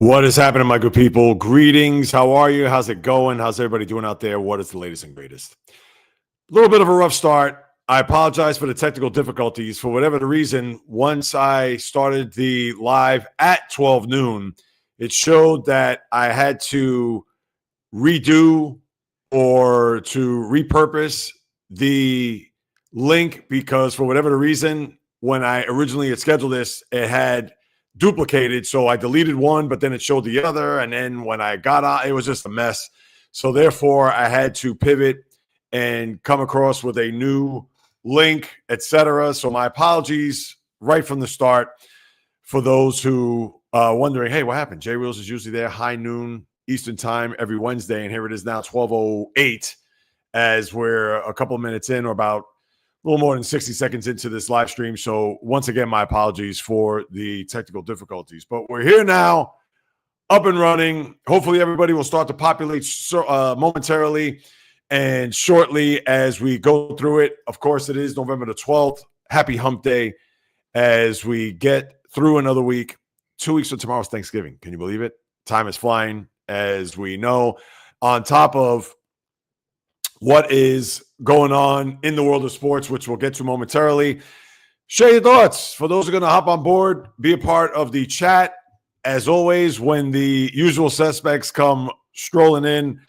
What is happening, my good people? Greetings. How are you? How's it going? How's everybody doing out there? What is the latest and greatest? A little bit of a rough start. I apologize for the technical difficulties. For whatever the reason, once I started the live at 12 noon, it showed that I had to redo or to repurpose the link because for whatever the reason, when I originally had scheduled this, it had duplicated. So I deleted one, but then it showed the other. And then when I got on, it was just a mess. So therefore, I had to pivot and come across with a new link, etc. So my apologies right from the start for those who are wondering, hey, what happened? Jay Wheels is usually there high noon Eastern time every Wednesday, and here it is now 12:08 as we're a couple of minutes in, or about a little more than 60 seconds into this live stream. So once again, my apologies for the technical difficulties. But we're here now, up and running. Hopefully everybody will start to populate momentarily and shortly as we go through it. Of course, it is November the 12th. Happy hump day as we get through another week. 2 weeks from tomorrow is Thanksgiving. Can you believe it? Time is flying, as we know. On top of what is going on in the world of sports, which we'll get to momentarily. Share your thoughts. For those who are going to hop on board, be a part of the chat. As always, when the usual suspects come strolling in,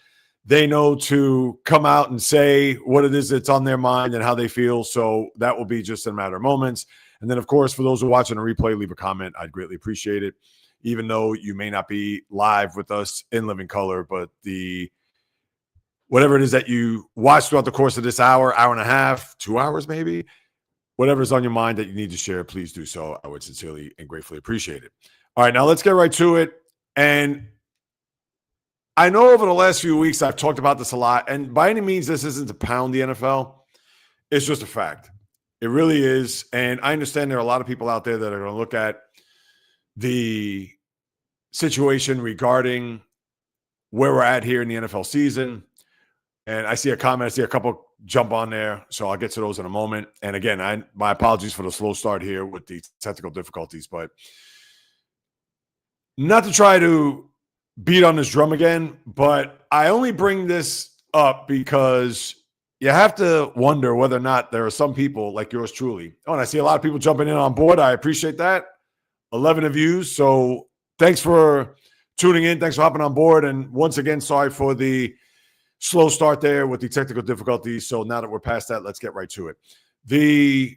they know to come out and say what it is that's on their mind and how they feel. So that will be just in a matter of moments. And then, of course, for those who are watching a replay, leave a comment. I'd greatly appreciate it, even though you may not be live with us in living color, but whatever it is that you watch throughout the course of this hour, hour and a half, 2 hours maybe, whatever's on your mind that you need to share, please do so. I would sincerely and gratefully appreciate it. All right, now let's get right to it. And I know over the last few weeks I've talked about this a lot, and by any means this isn't to pound the NFL. It's just a fact. It really is. And I understand there are a lot of people out there that are going to look at the situation regarding where we're at here in the NFL season. And I see a comment, I see a couple jump on there, so I'll get to those in a moment. And again, my apologies for the slow start here with the technical difficulties, but not to try to beat on this drum again, but I only bring this up because you have to wonder whether or not there are some people like yours truly. Oh, and I see a lot of people jumping in on board. I appreciate that. 11 of you, so thanks for tuning in. Thanks for hopping on board. And once again, sorry for the slow start there with the technical difficulties. So now that we're past that, let's get right to it. The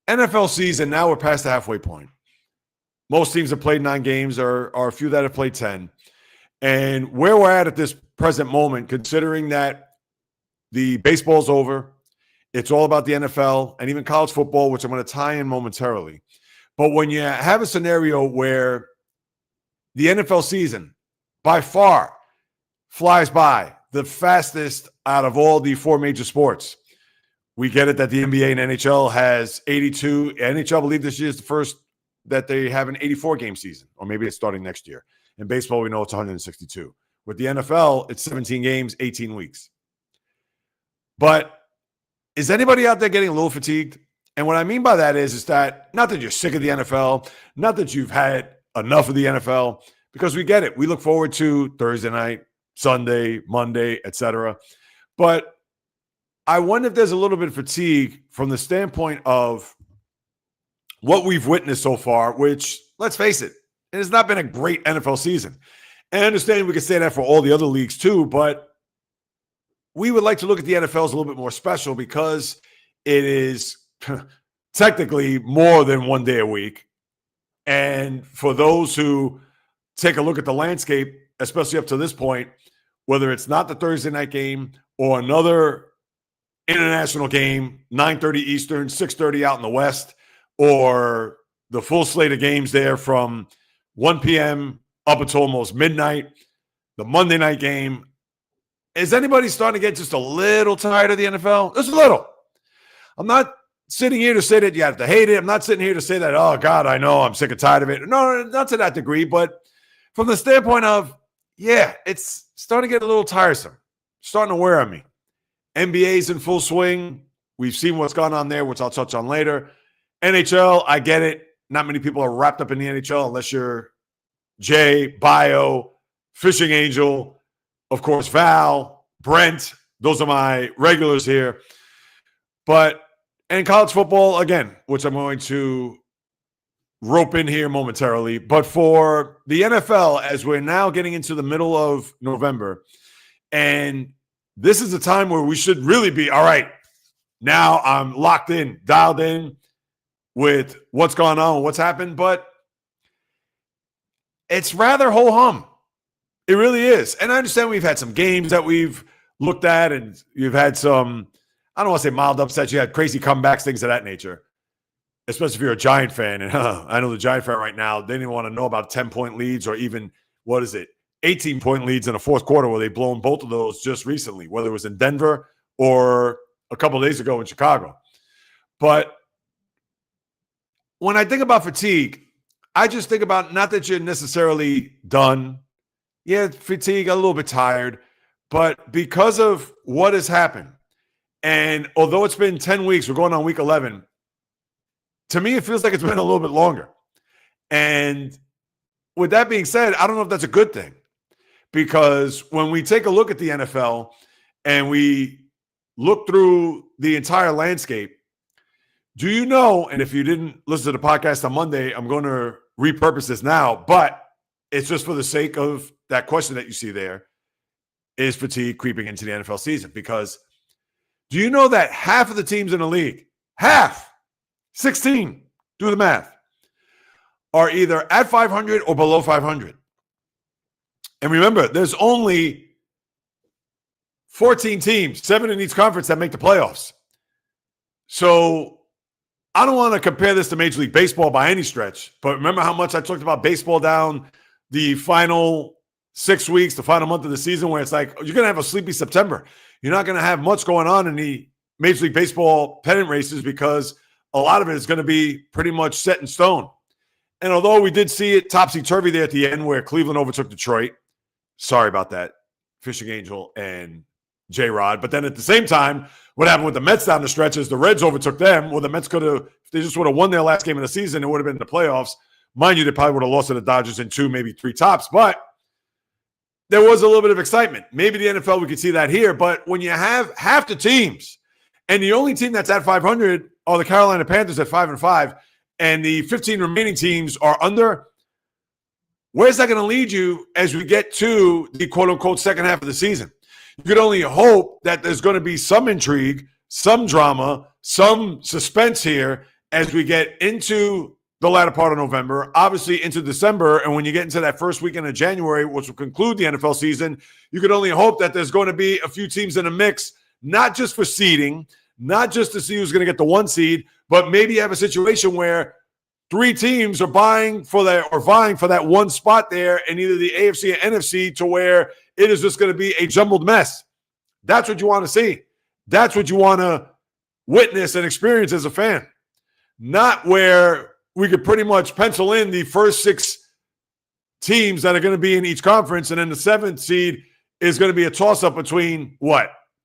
NFL season, now we're past the halfway point. Most teams have played 9 games, or a few that have played 10. And where we're at this present moment, considering that the baseball's over, it's all about the NFL and even college football, which I'm going to tie in momentarily. But when you have a scenario where the NFL season by far flies by, the fastest out of all the 4 major sports. We get it that the NBA and NHL has 82. NHL, I believe this year is the first that they have an 84-game season, or maybe it's starting next year. In baseball, we know it's 162. With the NFL, it's 17 games, 18 weeks. But is anybody out there getting a little fatigued? And what I mean by that is that not that you're sick of the NFL, not that you've had enough of the NFL, because we get it. We look forward to Thursday night, Sunday, Monday, etc. But I wonder if there's a little bit of fatigue from the standpoint of what we've witnessed so far, which, let's face it, it has not been a great NFL season. And I understand we can say that for all the other leagues too, but we would like to look at the NFL as a little bit more special because it is technically more than 1 day a week. And for those who take a look at the landscape, especially up to this point, whether it's not the Thursday night game or another international game, 9:30 Eastern, 6:30 out in the West, or the full slate of games there from 1 p.m. up until almost midnight, the Monday night game. Is anybody starting to get just a little tired of the NFL? Just a little. I'm not sitting here to say that you have to hate it. I'm not sitting here to say that, oh, God, I know I'm sick and tired of it. No, not to that degree, but from the standpoint of, yeah, it's starting to get a little tiresome, starting to wear on me. NBA's in full swing. We've seen what's gone on there, which I'll touch on later. NHL, I get it. Not many people are wrapped up in the NHL unless you're Jay, Bio, Fishing Angel, of course, Val, Brent. Those are my regulars here. And college football, again, which I'm going to rope in here momentarily. But for the NFL, as we're now getting into the middle of November, and this is a time where we should really be, all right, now I'm locked in, dialed in with what's gone on, what's happened. But it's rather ho-hum. It really is. And I understand we've had some games that we've looked at, and you've had some, I don't want to say mild upsets. You had crazy comebacks, things of that nature, especially if you're a Giant fan. And I know the Giant fan right now, they didn't want to know about 10-point leads or even, 18-point leads in the fourth quarter where they've blown both of those just recently, whether it was in Denver or a couple of days ago in Chicago. But when I think about fatigue, I just think about not that you're necessarily done. Yeah, fatigue, a little bit tired. But because of what has happened, and although it's been 10 weeks, we're going on week 11, to me, it feels like it's been a little bit longer. And with that being said, I don't know if that's a good thing. Because when we take a look at the NFL and we look through the entire landscape, do you know, and if you didn't listen to the podcast on Monday, I'm going to repurpose this now, but it's just for the sake of that question that you see there, is fatigue creeping into the NFL season? Because do you know that half of the teams in the league, 16, do the math, are either at 500 or below 500? And remember, there's only 14 teams, 7 in each conference, that make the playoffs. So I don't want to compare this to Major League Baseball by any stretch, but remember how much I talked about baseball down the final 6 weeks, the final month of the season, where it's like, you're going to have a sleepy September. You're not going to have much going on in the Major League Baseball pennant races because a lot of it is going to be pretty much set in stone. And although we did see it topsy-turvy there at the end where Cleveland overtook Detroit, sorry about that, Fishing Angel and J-Rod. But then at the same time, what happened with the Mets down the stretch is the Reds overtook them. Well, the Mets could have, if they just would have won their last game of the season, it would have been in the playoffs. Mind you, they probably would have lost to the Dodgers in 2, maybe 3 tops. But there was a little bit of excitement. Maybe the NFL, we could see that here. But when you have half the teams, and the only team that's at 500 are the Carolina Panthers at 5-5, and the 15 remaining teams are under, where's that going to lead you as we get to the quote-unquote second half of the season? You could only hope that there's going to be some intrigue, some drama, some suspense here as we get into the latter part of November, obviously into December, and when you get into that first weekend of January, which will conclude the NFL season, you could only hope that there's going to be a few teams in the mix, not just for seeding, not just to see who's going to get the 1 seed, but maybe you have a situation where 3 teams are vying for that 1 spot there in either the AFC or NFC, to where it is just going to be a jumbled mess. That's what you want to see. That's what you want to witness and experience as a fan. Not where we could pretty much pencil in the first 6 teams that are going to be in each conference, and then the 7th seed is going to be a toss-up between,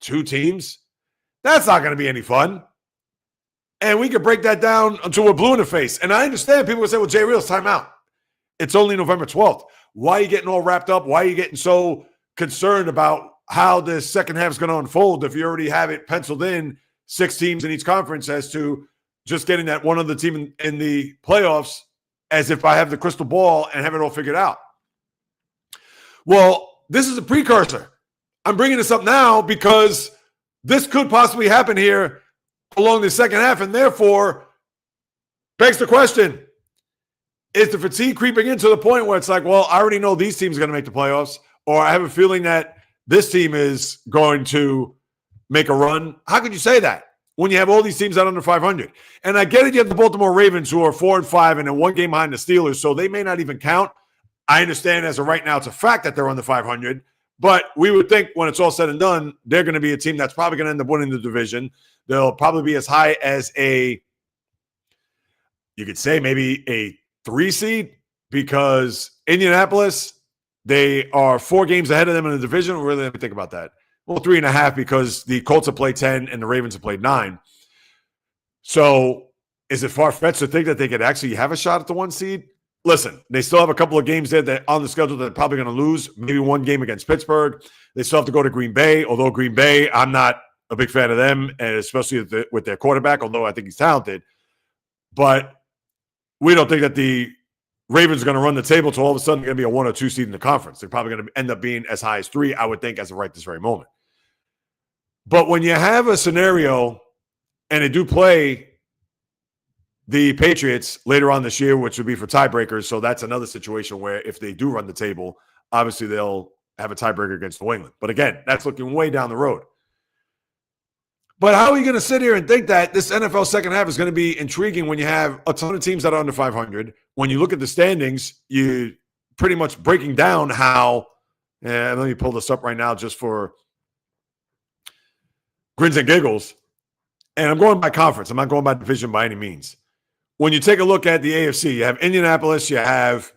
2 teams? That's not going to be any fun. And we could break that down until we're blue in the face. And I understand people will say, well, Jay Reels, time out. It's only November 12th. Why are you getting all wrapped up? Why are you getting so concerned about how the second half is going to unfold if you already have it penciled in 6 teams in each conference as to just getting that one other team in the playoffs, as if I have the crystal ball and have it all figured out? Well, this is a precursor. I'm bringing this up now because this could possibly happen here along the second half, and therefore begs the question, is the fatigue creeping into the point where it's like, well, I already know these teams are going to make the playoffs, or I have a feeling that this team is going to make a run? How could you say that when you have all these teams out under 500? And I get it, you have the Baltimore Ravens who are 4-5 and then 1 game behind the Steelers, so they may not even count. I understand as of right now it's a fact that they're under 500, but we would think when it's all said and done, they're going to be a team that's probably going to end up winning the division. They'll probably be as high as you could say maybe a 3 seed, because Indianapolis, they are 4 games ahead of them in the division. Really, let me think about that. Well, 3.5, because the Colts have played 10 and the Ravens have played 9. So is it far-fetched to think that they could actually have a shot at the 1 seed? listen, they still have a couple of games there that on the schedule that they're probably going to lose. Maybe one game against Pittsburgh. They still have to go to Green Bay, although Green Bay, I'm not a big fan of them, and especially with their quarterback, although I think he's talented. But we don't think that the Ravens are going to run the table to all of a sudden going to be a 1 or 2 seed in the conference. They're probably going to end up being as high as 3, I would think, as of right this very moment. But when you have a scenario and they do play the Patriots later on this year, which would be for tiebreakers, so that's another situation where if they do run the table, obviously they'll have a tiebreaker against New England. But again, that's looking way down the road. But how are you going to sit here and think that this NFL second half is going to be intriguing when you have a ton of teams that are under 500? When you look at the standings, you pretty much breaking down how, let me pull this up right now just for grins and giggles. And I'm going by conference. I'm not going by division by any means. When you take a look at the AFC, you have Indianapolis, you have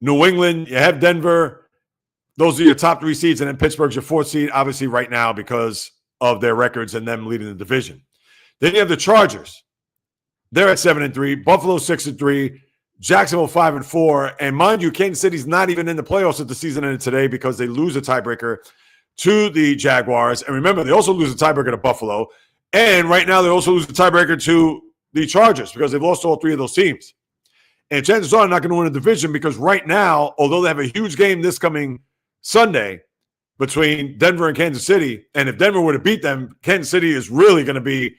New England, you have Denver. Those are your top 3 seeds. And then Pittsburgh's your 4th seed, obviously right now because of their records and them leading the division. Then you have the Chargers. They're at 7-3. Buffalo 6-3. Jacksonville 5-4. And mind you, Kansas City's not even in the playoffs at the season ended today because they lose a tiebreaker to the Jaguars. And remember, they also lose a tiebreaker to Buffalo. And right now, they also lose the tiebreaker to the Chargers because they've lost all 3 of those teams. And chances are they're not going to win a division because right now, although they have a huge game this coming Sunday between Denver and Kansas City, and if Denver were to beat them, Kansas City is really going to be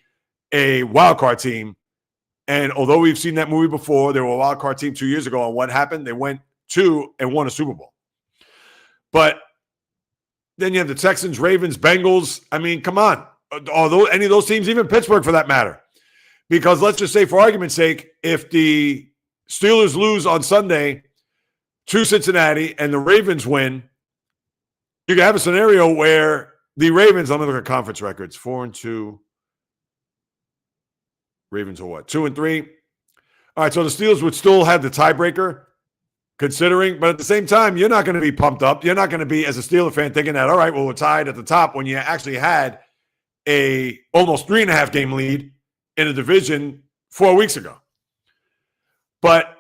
a wild card team. And although we've seen that movie before, they were a wild card team 2 years ago, and what happened? They went to and won a Super Bowl. But then you have the Texans, Ravens, Bengals. I mean, come on. Although any of those teams, even Pittsburgh for that matter. Because let's just say, for argument's sake, if the Steelers lose on Sunday to Cincinnati and the Ravens win, you can have a scenario where the Ravens, I'm going to look at conference records, 4-2. Ravens are what? 2-3. All right, so the Steelers would still have the tiebreaker, considering, but at the same time, you're not going to be pumped up. You're not going to be, as a Steeler fan, thinking that, all right, well, we're tied at the top when you actually had a almost 3.5 game lead in a division 4 weeks ago. But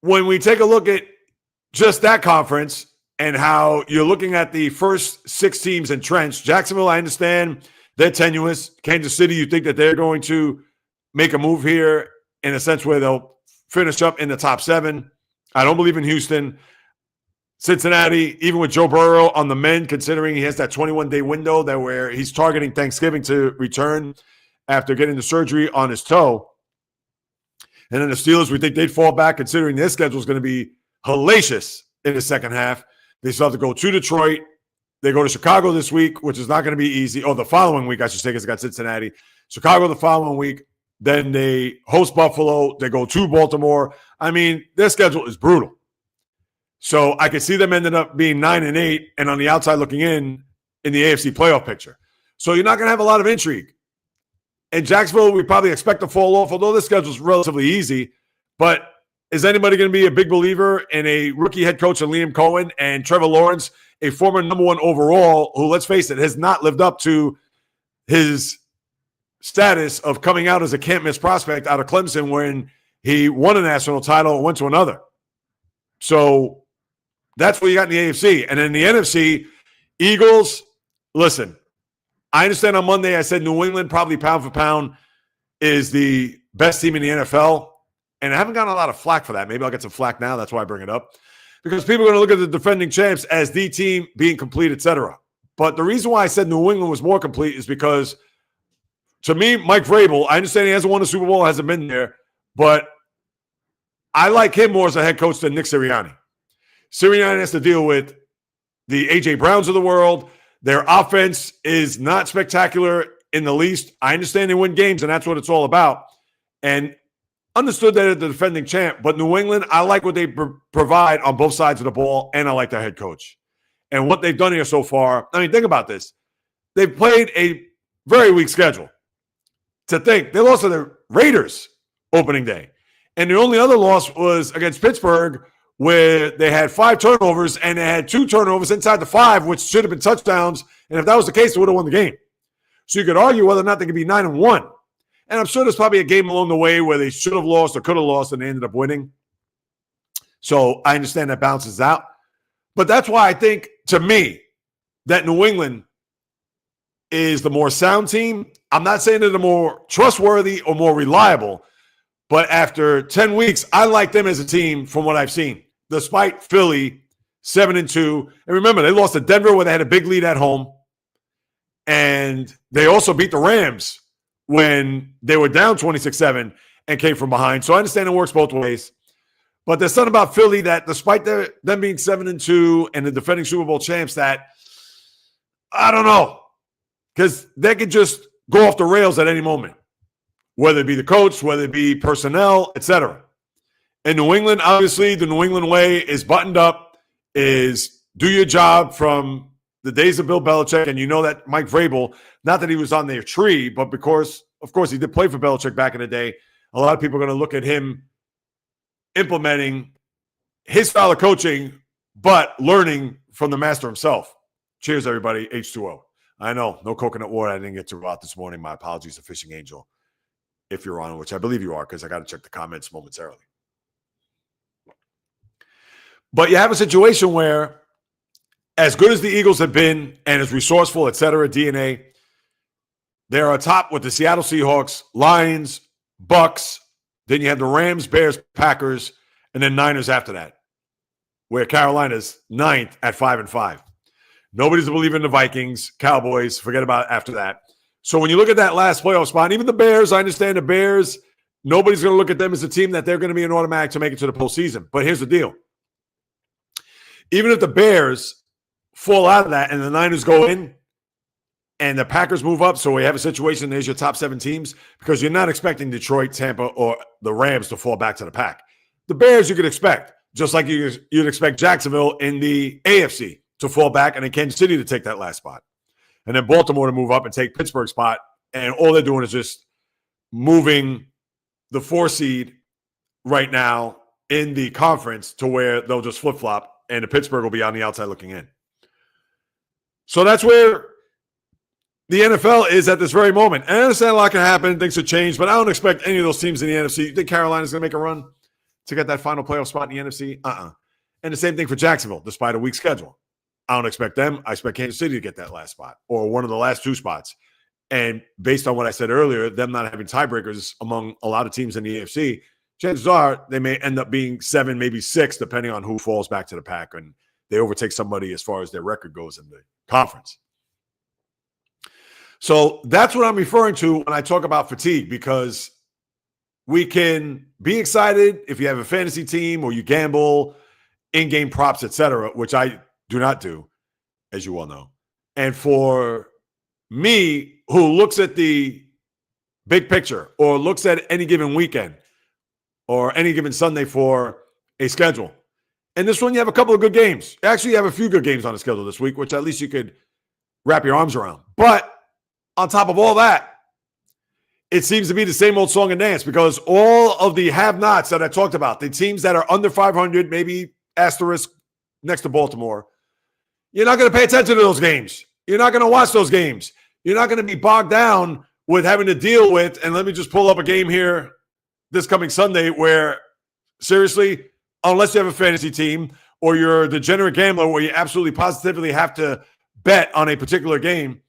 when we take a look at just that conference and how you're looking at the first 6 teams entrenched, Jacksonville, I understand they're tenuous. Kansas City, you think that they're going to make a move here in a sense where they'll finish up in the top 7. I don't believe in Houston. Cincinnati, even with Joe Burrow on the mend, considering he has that 21-day window that where he's targeting Thanksgiving to return after getting the surgery on his toe. And then the Steelers, we think they'd fall back considering their schedule is going to be hellacious in the second half. They still have to go to Detroit. They go to Chicago this week, which is not going to be easy. Oh, the following week, I should say, because they got Cincinnati. Chicago the following week. Then they host Buffalo. They go to Baltimore. I mean, their schedule is brutal. So I could see them ending up being 9-8 and on the outside looking in the AFC playoff picture. So you're not going to have a lot of intrigue. And Jacksonville, we probably expect to fall off, although this schedule is relatively easy. But is anybody going to be a big believer in a rookie head coach in Liam Cohen and Trevor Lawrence, a former number 1 overall, who, let's face it, has not lived up to his status of coming out as a can't-miss prospect out of Clemson when he won a national title and went to another? So that's what you got in the AFC. And in the NFC, Eagles, listen, I understand on Monday I said New England probably pound for pound is the best team in the NFL. And I haven't gotten a lot of flack for that. Maybe I'll get some flack now. That's why I bring it up. Because people are going to look at the defending champs as the team being complete, etc. But the reason why I said New England was more complete is because, to me, Mike Vrabel, I understand he hasn't won a Super Bowl, hasn't been there, but I like him more as a head coach than Nick Sirianni. Sirianni has to deal with the A.J. Browns of the world. Their offense is not spectacular in the least. I understand they win games, and that's what it's all about. And understood that at the defending champ. But New England, I like what they provide on both sides of the ball, and I like their head coach. And what they've done here so far, I mean, think about this. They've played a very weak schedule. To think, they lost to the Raiders opening day. And the only other loss was against Pittsburgh, where they had 5 turnovers, and they had 2 turnovers inside the 5, which should have been touchdowns. And if that was the case, they would have won the game. So you could argue whether or not they could be 9-1. And I'm sure there's probably a game along the way where they should have lost or could have lost, and they ended up winning. So I understand that bounces out. But that's why I think, to me, that New England is the more sound team. I'm not saying they're the more trustworthy or more reliable, but after 10 weeks, I like them as a team from what I've seen, despite Philly 7-2. And remember, they lost to Denver where they had a big lead at home. And they also beat the Rams when they were down 26-7 and came from behind. So I understand it works both ways. But there's something about Philly that, despite them being 7-2 and the defending Super Bowl champs, that I don't know, because they could just go off the rails at any moment, whether it be the coach, whether it be personnel, etc. In New England, obviously, the New England way is buttoned up, is do your job from the days of Bill Belichick. And you know that Mike Vrabel, not that he was on their tree, but because, of course, he did play for Belichick back in the day, a lot of people are going to look at him implementing his style of coaching, but learning from the master himself. Cheers, everybody. H2O. I know, no coconut water. I didn't get to out this morning. My apologies to Fishing Angel, if you're on, which I believe you are, because I got to check the comments momentarily. But you have a situation where, as good as the Eagles have been and as resourceful, et cetera, DNA, they're atop with the Seattle Seahawks, Lions, Bucks. Then you have the Rams, Bears, Packers, and then Niners after that, where Carolina's 9th at 5-5. Nobody's believing in the Vikings, Cowboys, forget about it after that. So when you look at that last playoff spot, even the Bears, I understand the Bears, nobody's going to look at them as a team that they're going to be an automatic to make it to the postseason. But here's the deal. Even if the Bears fall out of that and the Niners go in and the Packers move up, so we have a situation, there's your top 7 teams, because you're not expecting Detroit, Tampa, or the Rams to fall back to the pack. The Bears you could expect, just like you'd expect Jacksonville in the AFC to fall back and then Kansas City to take that last spot. And then Baltimore to move up and take Pittsburgh's spot. And all they're doing is just moving the 4 seed right now in the conference to where they'll just flip-flop and the Pittsburgh will be on the outside looking in. So that's where the NFL is at this very moment. And I understand a lot can happen, things have changed, but I don't expect any of those teams in the NFC. You think Carolina's going to make a run to get that final playoff spot in the NFC? And the same thing for Jacksonville, despite a weak schedule. I don't expect them. I expect Kansas City to get that last spot or one of the last 2 spots. And based on what I said earlier, them not having tiebreakers among a lot of teams in the AFC, chances are they may end up being 7, maybe 6, depending on who falls back to the pack and they overtake somebody as far as their record goes in the conference. So that's what I'm referring to when I talk about fatigue, because we can be excited if you have a fantasy team or you gamble, in-game props, etc., which I do not do, as you all know. And for me, who looks at the big picture or looks at any given weekend or any given Sunday for a schedule, and this one you have a couple of good games. Actually, you have a few good games on the schedule this week, which at least you could wrap your arms around. But on top of all that, it seems to be the same old song and dance, because all of the have-nots that I talked about, the teams that are under 500, maybe asterisk next to Baltimore, you're not going to pay attention to those games. You're not going to watch those games. You're not going to be bogged down with having to deal with, and let me just pull up a game here this coming Sunday where, seriously, unless you have a fantasy team or you're a degenerate gambler where you absolutely positively have to bet on a particular game.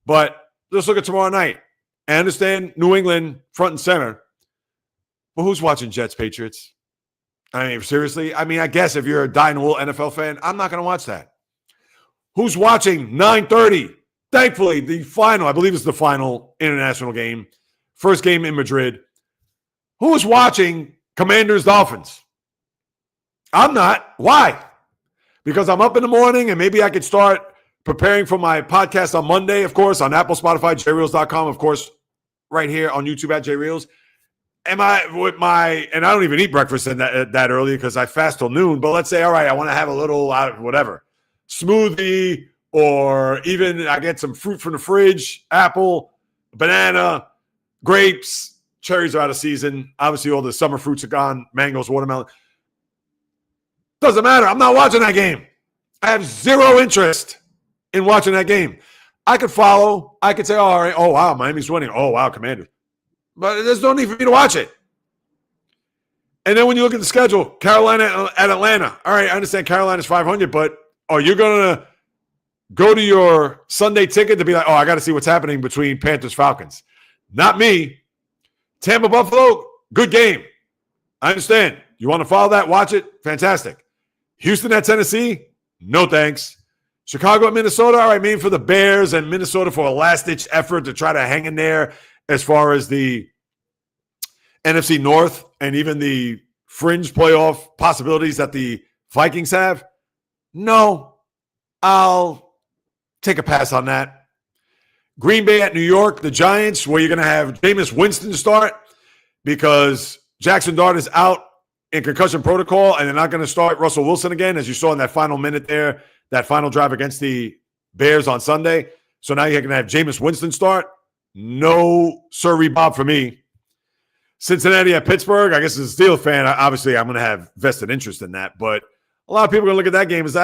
But let's look at tomorrow night. I understand New England front and center. But who's watching Jets Patriots? I mean, seriously? I mean, I guess if you're a dyed-in-the-wool NFL fan, I'm not going to watch that. Who's watching 9:30? Thankfully, the final, I believe it's the final international game. First game in Madrid. Who is watching Commanders-Dolphins? I'm not. Why? Because I'm up in the morning and maybe I could start preparing for my podcast on Monday, of course, on Apple, Spotify, jreels.com, of course, right here on YouTube at jreels. And I don't even eat breakfast that early because I fast till noon. But let's say, all right, I want to have a little whatever smoothie, or even I get some fruit from the fridge, apple, banana, grapes, cherries are out of season. Obviously, all the summer fruits are gone, mangoes, watermelon. Doesn't matter. I'm not watching that game. I have zero interest in watching that game. I could follow. I could say, all right, oh, wow, Miami's winning. Oh, wow, Commanders. But there's no need for me to watch it. And then when you look at the schedule, Carolina at Atlanta. All right, I understand Carolina's 500, but are you going to go to your Sunday ticket to be like, oh, I got to see what's happening between Panthers Falcons? Not me. Tampa Buffalo, good game. I understand. You want to follow that? Watch it. Fantastic. Houston at Tennessee? No thanks. Chicago at Minnesota? All right, maybe for the Bears and Minnesota for a last-ditch effort to try to hang in there as far as the NFC North and even the fringe playoff possibilities that the Vikings have? No. I'll take a pass on that. Green Bay at New York, the Giants, where you're going to have Jameis Winston start because Jackson Dart is out in concussion protocol, and they're not going to start Russell Wilson again, as you saw in that final minute there, that final drive against the Bears on Sunday. So now you're going to have Jameis Winston start. No sirree Bob for me. Cincinnati at Pittsburgh, I guess as a Steelers fan, obviously I'm going to have vested interest in that, but a lot of people are going to look at that game as,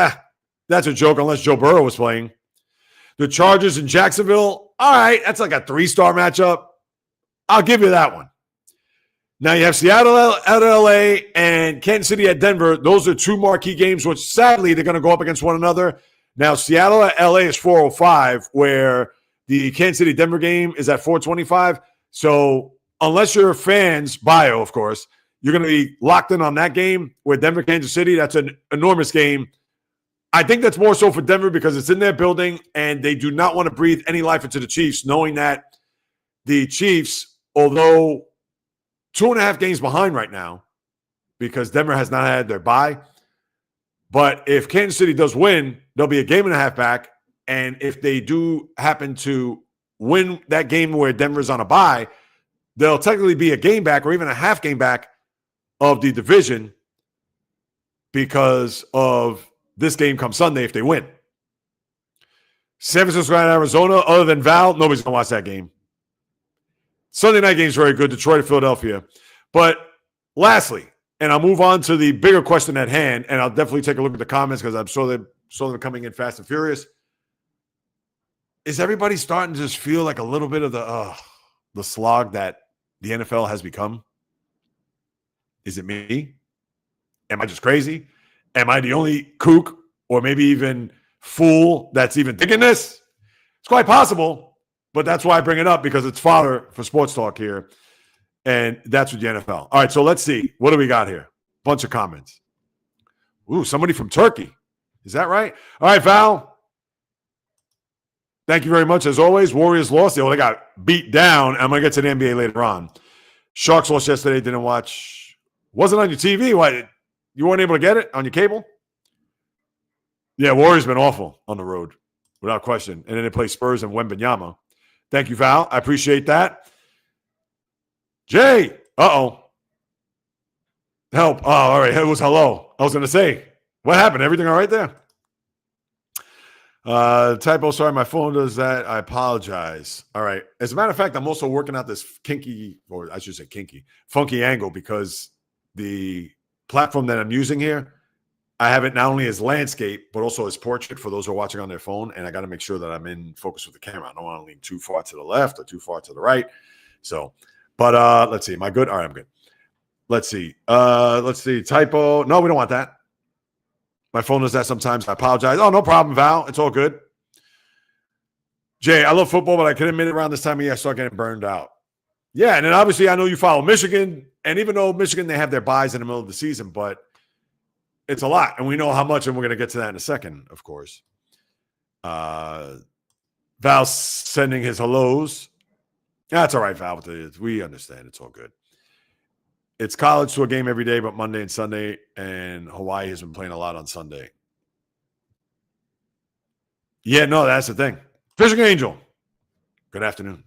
that's a joke unless Joe Burrow was playing. The Chargers in Jacksonville, all right, that's like a 3-star matchup. I'll give you that one. Now you have Seattle at LA and Kansas City at Denver. Those are two marquee games, which sadly they're going to go up against one another. Now Seattle at LA is 405, where the Kansas City-Denver game is at 425. So unless you're fans, bio, of course, you're going to be locked in on that game with Denver, Kansas City. That's an enormous game. I think that's more so for Denver because it's in their building and they do not want to breathe any life into the Chiefs, knowing that the Chiefs, although 2.5 games behind right now because Denver has not had their bye, but if Kansas City does win, they'll be a game and a half back. And if they do happen to win that game where Denver's on a bye, they'll technically be a game back or even a half game back of the division because of this game come Sunday if they win. San Francisco and Arizona, other than Val, nobody's going to watch that game. Sunday night game is very good, Detroit and Philadelphia. But lastly, and I'll move on to the bigger question at hand, and I'll definitely take a look at the comments because I'm sure they're coming in fast and furious. Is everybody starting to just feel like a little bit of the slog that the NFL has become? Is it me? Am I just crazy? Am I the only kook or maybe even fool that's even thinking this? It's quite possible, but that's why I bring it up because it's fodder for sports talk here, and that's with the NFL. All right, so let's see. What do we got here? Bunch of comments. Ooh, somebody from Turkey. Is that right? All right, Val. Thank you very much. As always, Warriors lost. They got beat down. I'm going to get to the NBA later on. Sharks lost yesterday. Didn't watch. Wasn't on your TV. What? You weren't able to get it on your cable? Yeah, Warriors been awful on the road, without question. And then they play Spurs and Wembanyama. Thank you, Val. I appreciate that. Jay. Uh-oh. Help. Oh, all right. It was hello. I was going to say, what happened? Everything all right there? Typo, sorry, my phone does that. I apologize. All right. As a matter of fact, I'm also working out this funky angle because the platform that I'm using here, I have it not only as landscape, but also as portrait for those who are watching on their phone. And I got to make sure that I'm in focus with the camera. I don't want to lean too far to the left or too far to the right. So, but let's see. Am I good? All right, I'm good. Let's see. Typo. No, we don't want that. My phone does that sometimes. I apologize. Oh, no problem, Val. It's all good. Jay, I love football, but I can admit around this time of year I start getting burned out. Yeah, and then obviously I know you follow Michigan, and even though Michigan, they have their buys in the middle of the season, but it's a lot, and we know how much, and we're going to get to that in a second, of course. Val's sending his hellos. That's all right, Val. We understand. It's all good. It's college to a game every day, but Monday and Sunday, and Hawaii has been playing a lot on Sunday. Yeah, no, that's the thing. Fishing Angel, good afternoon.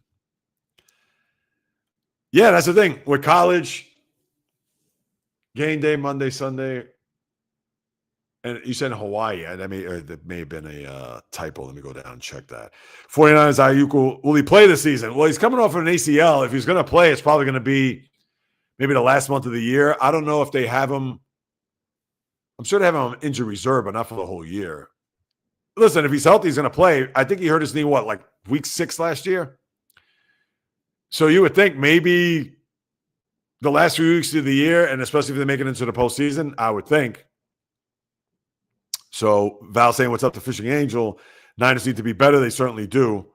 Yeah, that's the thing. With college, game day, Monday, Sunday, and you said Hawaii. That may have been a typo. Let me go down and check that. 49ers Ayuk, will he play this season? Well, he's coming off of an ACL. If he's going to play, it's probably going to be maybe the last month of the year. I don't know if they have him. I'm sure they have him on injury reserve, but not for the whole year. Listen, if he's healthy, he's going to play. I think he hurt his knee, like week 6 last year? So you would think maybe the last few weeks of the year, and especially if they make it into the postseason, I would think. So Val saying, what's up to Fishing Angel? Niners need to be better. They certainly do.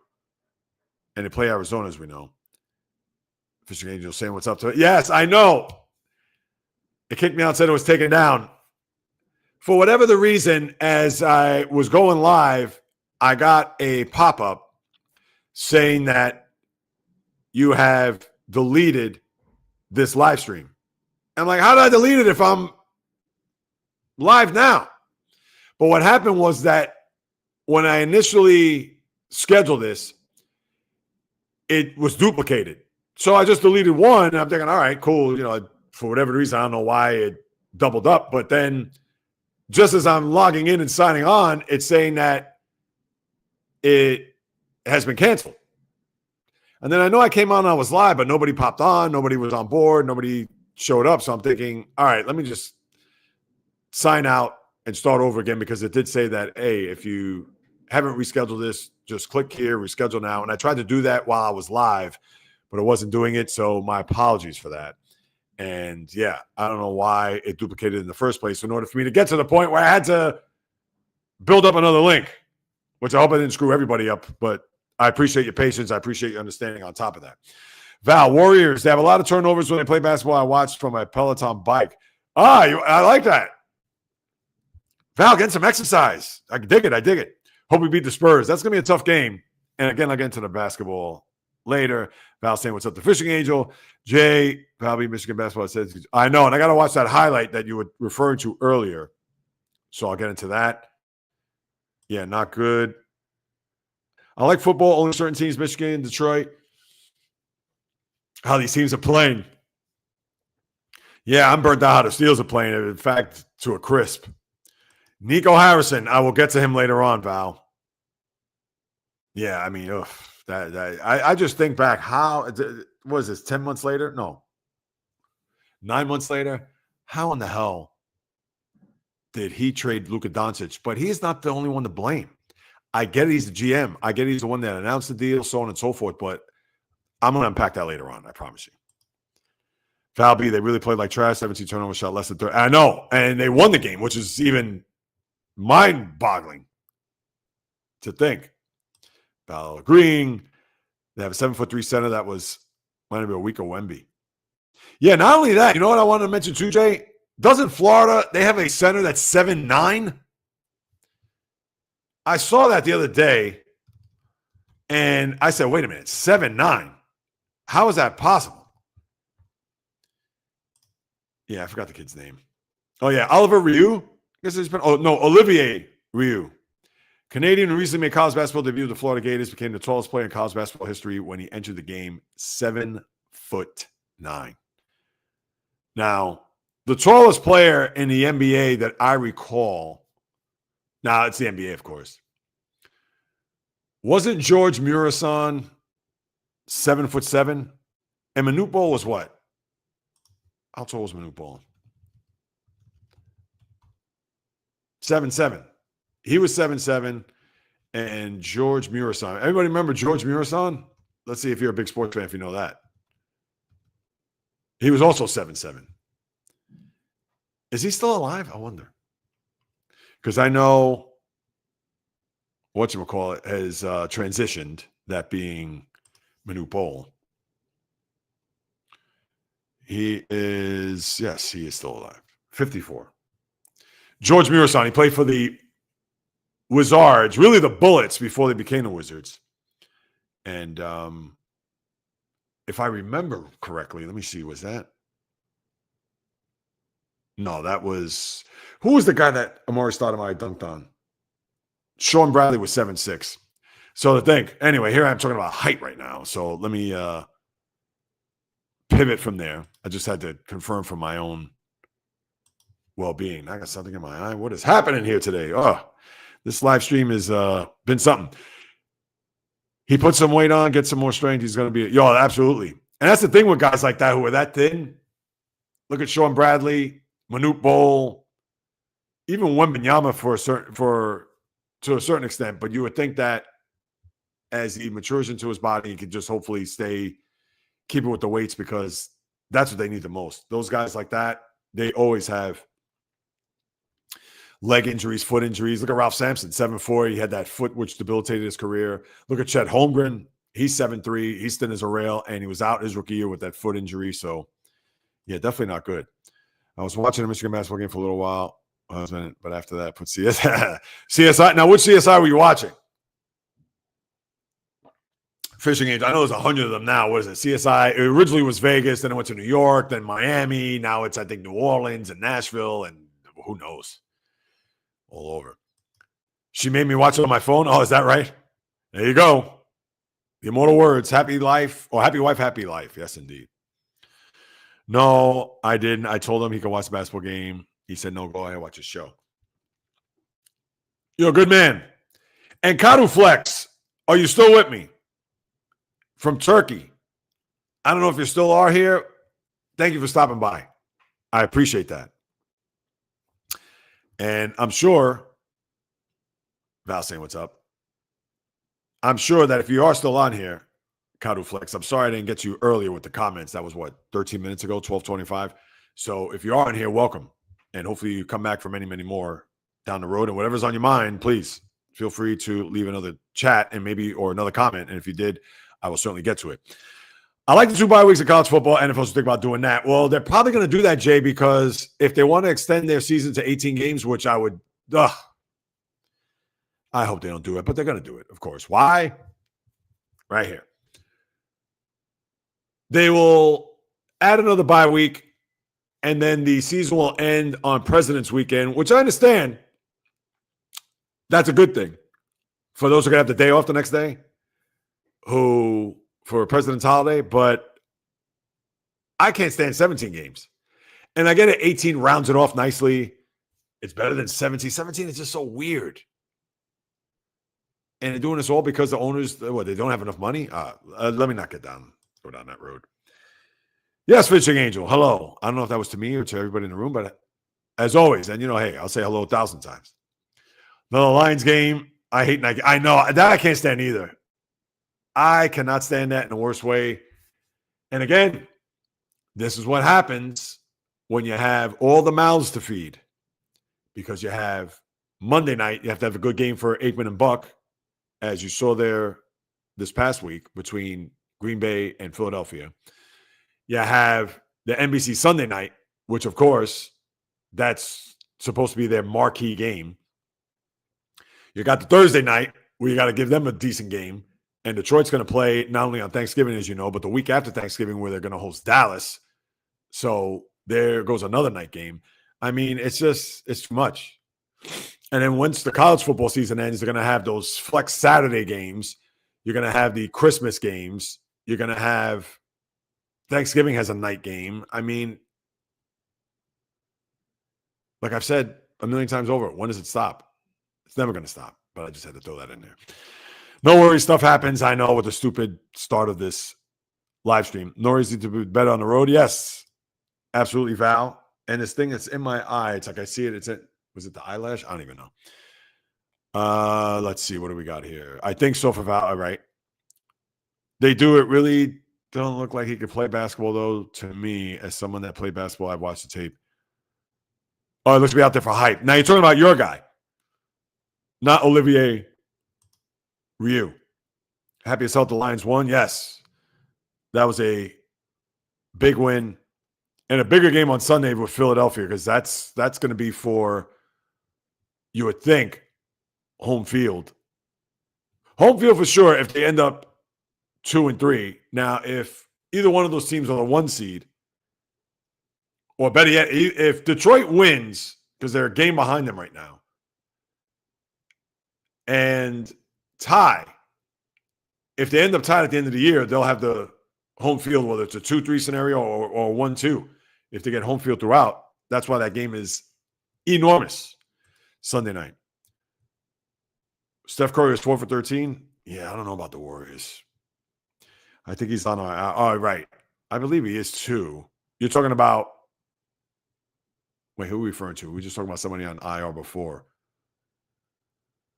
And they play Arizona, as we know. Fishing Angel saying, what's up to it? Yes, I know. It kicked me out, said it was taken down. For whatever the reason, as I was going live, I got a pop-up saying that you have deleted this live stream. I'm like, how did I delete it if I'm live now? But what happened was that when I initially scheduled this, it was duplicated. So I just deleted one, and I'm thinking, all right, cool. You know, for whatever reason, I don't know why it doubled up. But then just as I'm logging in and signing on, it's saying that it has been canceled. And then I know I came on and I was live, but nobody popped on. Nobody was on board. Nobody showed up. So I'm thinking, all right, let me just sign out and start over again, because it did say that, hey, if you haven't rescheduled this, just click here, reschedule now. And I tried to do that while I was live, but it wasn't doing it. So my apologies for that. And yeah, I don't know why it duplicated in the first place in order for me to get to the point where I had to build up another link, which I hope I didn't screw everybody up, but I appreciate your patience. I appreciate your understanding on top of that. Val, Warriors, they have a lot of turnovers when they play basketball. I watched from my Peloton bike. I like that. Val, getting some exercise. I dig it. I dig it. Hope we beat the Spurs. That's going to be a tough game. And again, I'll get into the basketball later. Val saying, what's up, the Fishing Angel? Jay, Val beat Michigan basketball. Says, I know, and I got to watch that highlight that you were referring to earlier. So I'll get into that. Yeah, not good. I like football, only certain teams, Michigan, Detroit. How these teams are playing. Yeah, I'm burnt out how the Steelers are playing. In fact, to a crisp. Nico Harrison, I will get to him later on, Val. Yeah, I mean, I just think back how, what is this, 10 months later? No. 9 months later? How in the hell did he trade Luka Doncic? But he's not the only one to blame. I get he's the GM. I get he's the one that announced the deal, so on and so forth. But I'm going to unpack that later on, I promise you. Falby, they really played like trash. 17 turnovers, shot less than 30. I know. And they won the game, which is even mind-boggling to think. Val agreeing. They have a 7'3" center that might be a weaker Wemby. Yeah, not only that, you know what I wanted to mention too, Jay? Doesn't Florida, they have a center that's 7'9"? I saw that the other day, and I said, wait a minute, 7'9"? How is that possible? Yeah, I forgot the kid's name. Oh, yeah, Oliver Ryu? Olivier Ryu. Canadian who recently made college basketball debut with the Florida Gators, became the tallest player in college basketball history when he entered the game, 7'9". Now, the tallest player in the NBA that I recall, now it's the NBA, of course, wasn't George Murasan 7'7"? And Manute Bol was what? How tall was Manute Bol? 7'7". He was 7'7", and George Murasan. Everybody remember George Murasan? Let's see if you're a big sports fan if you know that. He was also 7'7". Is he still alive? I wonder. Because I know whatchamacallit has transitioned, that being Manute Bol. He is still alive. 54. George Murasan, he played for the Wizards, really the Bullets before they became the Wizards. And if I remember correctly, let me see, was that? No, that was, who was the guy that Amari Stoudemire dunked on? Sean Bradley was 7'6". So to think, anyway, here I'm talking about height right now. So let me pivot from there. I just had to confirm for my own well-being. I got something in my eye. What is happening here today? Oh, this live stream has been something. He put some weight on, get some more strength. He's going to be, absolutely. And that's the thing with guys like that who are that thin. Look at Sean Bradley, Manute Bol, even Wembanyama to a certain extent. But you would think that as he matures into his body, he could just hopefully keep it with the weights, because That's what they need the most. Those guys like that, they always have leg injuries, foot injuries. Look at Ralph Sampson, 7'4". He had that foot which debilitated his career. Look at Chet Holmgren. He's 7'3". He's thin as a rail, and he was out his rookie year with that foot injury. So, yeah, definitely not good. I was watching a Michigan basketball game for a little while, but after that, put CSI. CSI. Now, which CSI were you watching? Fishing Angel. I know there's 100 of them now. What is it? CSI. It originally was Vegas, then it went to New York, then Miami. Now it's, I think, New Orleans and Nashville, and who knows? All over. She made me watch it on my phone. Oh, is that right? There you go. The immortal words, happy life, or happy wife, happy life. Yes, indeed. No, I didn't. I told him he could watch the basketball game. He said, no, go ahead, watch his show. You're a good man. And Kadu Flex, are you still with me? From Turkey. I don't know if you still are here. Thank you for stopping by. I appreciate that. And I'm sure, Val saying what's up. I'm sure that if you are still on here, Kadu Flex, I'm sorry I didn't get to you earlier with the comments. That was what, 13 minutes ago, 12:25. So if you are on here, welcome. And hopefully you come back for many, many more down the road. And whatever's on your mind, please feel free to leave another chat and maybe, or another comment. And if you did, I will certainly get to it. I like the 2 bye weeks of college football. NFL's think about doing that. Well, they're probably going to do that, Jay, because if they want to extend their season to 18 games, which I would, I hope they don't do it, but they're going to do it, of course. Why? Right here. They will add another bye week, and then the season will end on President's Weekend, which I understand. That's a good thing for those who are going to have the day off the next day, who for a President's holiday, but I can't stand 17 games. And I get it, 18 rounds it off nicely. It's better than 17. 17 is just so weird. And they're doing this all because the owners, what, they don't have enough money? Let me not go down that road. Yes, Fishing Angel. Hello. I don't know if that was to me or to everybody in the room, but as always, and hey, I'll say hello 1,000 times. Another Lions game. I hate night. I know that I can't stand either. I cannot stand that in the worst way. And again, this is what happens when you have all the mouths to feed, because you have Monday night, you have to have a good game for Aikman and Buck, as you saw there this past week between Green Bay and Philadelphia. You have the NBC Sunday night, which, of course, that's supposed to be their marquee game. You got the Thursday night, where you got to give them a decent game. And Detroit's going to play not only on Thanksgiving, as you know, but the week after Thanksgiving, where they're going to host Dallas. So there goes another night game. I mean, it's too much. And then once the college football season ends, they're going to have those flex Saturday games. You're going to have the Christmas games. You're going to have Thanksgiving has a night game. I mean, like I've said a million times over, when does it stop? It's never going to stop, but I just had to throw that in there. No worries, stuff happens. I know, with the stupid start of this live stream. No worries, need to be better on the road. Yes, absolutely, Val. And this thing that's in my eye, it's like I see it. Was it the eyelash? I don't even know. Let's see. What do we got here? I think so for Val. All right. They do it really don't look like he could play basketball, though, to me, as someone that played basketball. I've watched the tape. Oh, it looks to be out there for hype. Now you're talking about your guy, not Olivier Ryu. Happy as hell the Lions won. Yes. That was a big win and a bigger game on Sunday with Philadelphia, because that's going to be for, you would think, home field. Home field for sure if they end up 2-3. Now, if either one of those teams are the 1 seed, or better yet, if Detroit wins, because they're a game behind them right now, and tie, if they end up tied at the end of the year, they'll have the home field, whether it's a 2-3 scenario or 1-2. If they get home field throughout, that's why that game is enormous Sunday night. Steph Curry is 4 for 13. Yeah, I don't know about the Warriors. I think he's on our. Oh, right. I believe he is too. You're talking about. Wait, who are we referring to? We were just talking about somebody on IR before.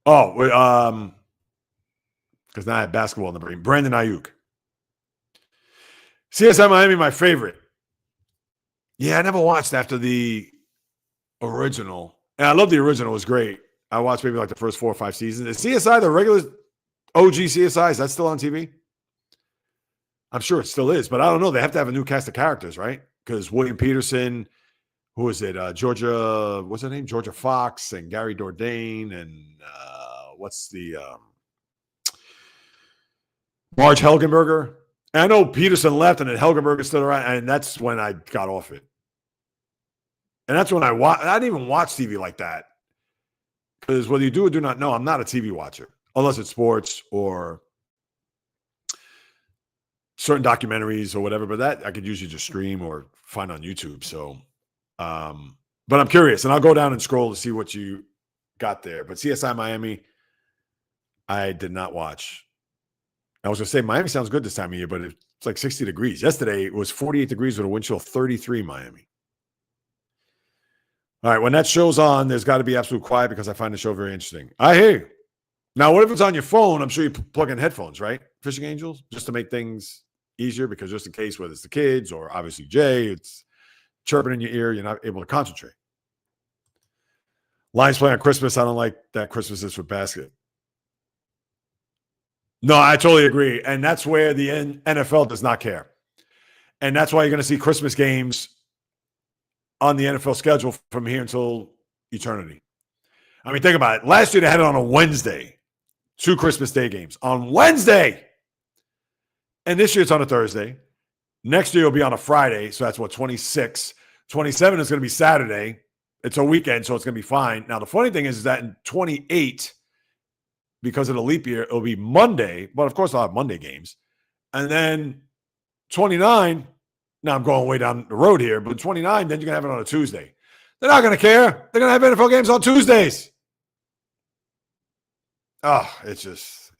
Oh, because now I have basketball in the brain. Brandon Ayuk. CSI Miami, my favorite. Yeah, I never watched after the original. And I love the original. It was great. I watched maybe like the first 4 or 5 seasons. Is CSI, the regular OG CSI, is that still on TV? I'm sure it still is, but I don't know. They have to have a new cast of characters, right? Because William Peterson, who is it? Georgia, what's her name? Georgia Fox and Gary Dordain and what's the Marge Helgenberger. And I know Peterson left and then Helgenberger stood around, and that's when I got off it. And that's when I didn't even watch TV like that. Because whether you do or do not know, I'm not a TV watcher, unless it's sports or certain documentaries or whatever. But that I could usually just stream or find on YouTube. So, but I'm curious, and I'll go down and scroll to see what you got there. But CSI Miami, I did not watch. I was going to say Miami sounds good this time of year, but it's like 60 degrees. Yesterday, it was 48 degrees with a wind chill of 33 Miami. All right, when that show's on, there's got to be absolute quiet because I find the show very interesting. I hear you. Now, what if it's on your phone? I'm sure you plug in headphones, right? Fishing Angels, just to make things easier because just in case, whether it's the kids or obviously Jay, it's chirping in your ear, you're not able to concentrate. Lions play on Christmas. I don't like that Christmas is for basket. No, I totally agree. And that's where the NFL does not care. And that's why you're going to see Christmas games on the NFL schedule from here until eternity. I mean, think about it. Last year, they had it on a Wednesday. 2 Christmas Day games on Wednesday. And this year, it's on a Thursday. Next year, it'll be on a Friday. So that's what, 26. 27 is going to be Saturday. It's a weekend, so it's going to be fine. Now, the funny thing is that in 28, because of the leap year, it'll be Monday. But, of course, I'll have Monday games. And then 29, now I'm going way down the road here, but 29, then you're going to have it on a Tuesday. They're not going to care. They're going to have NFL games on Tuesdays. Oh, it's just.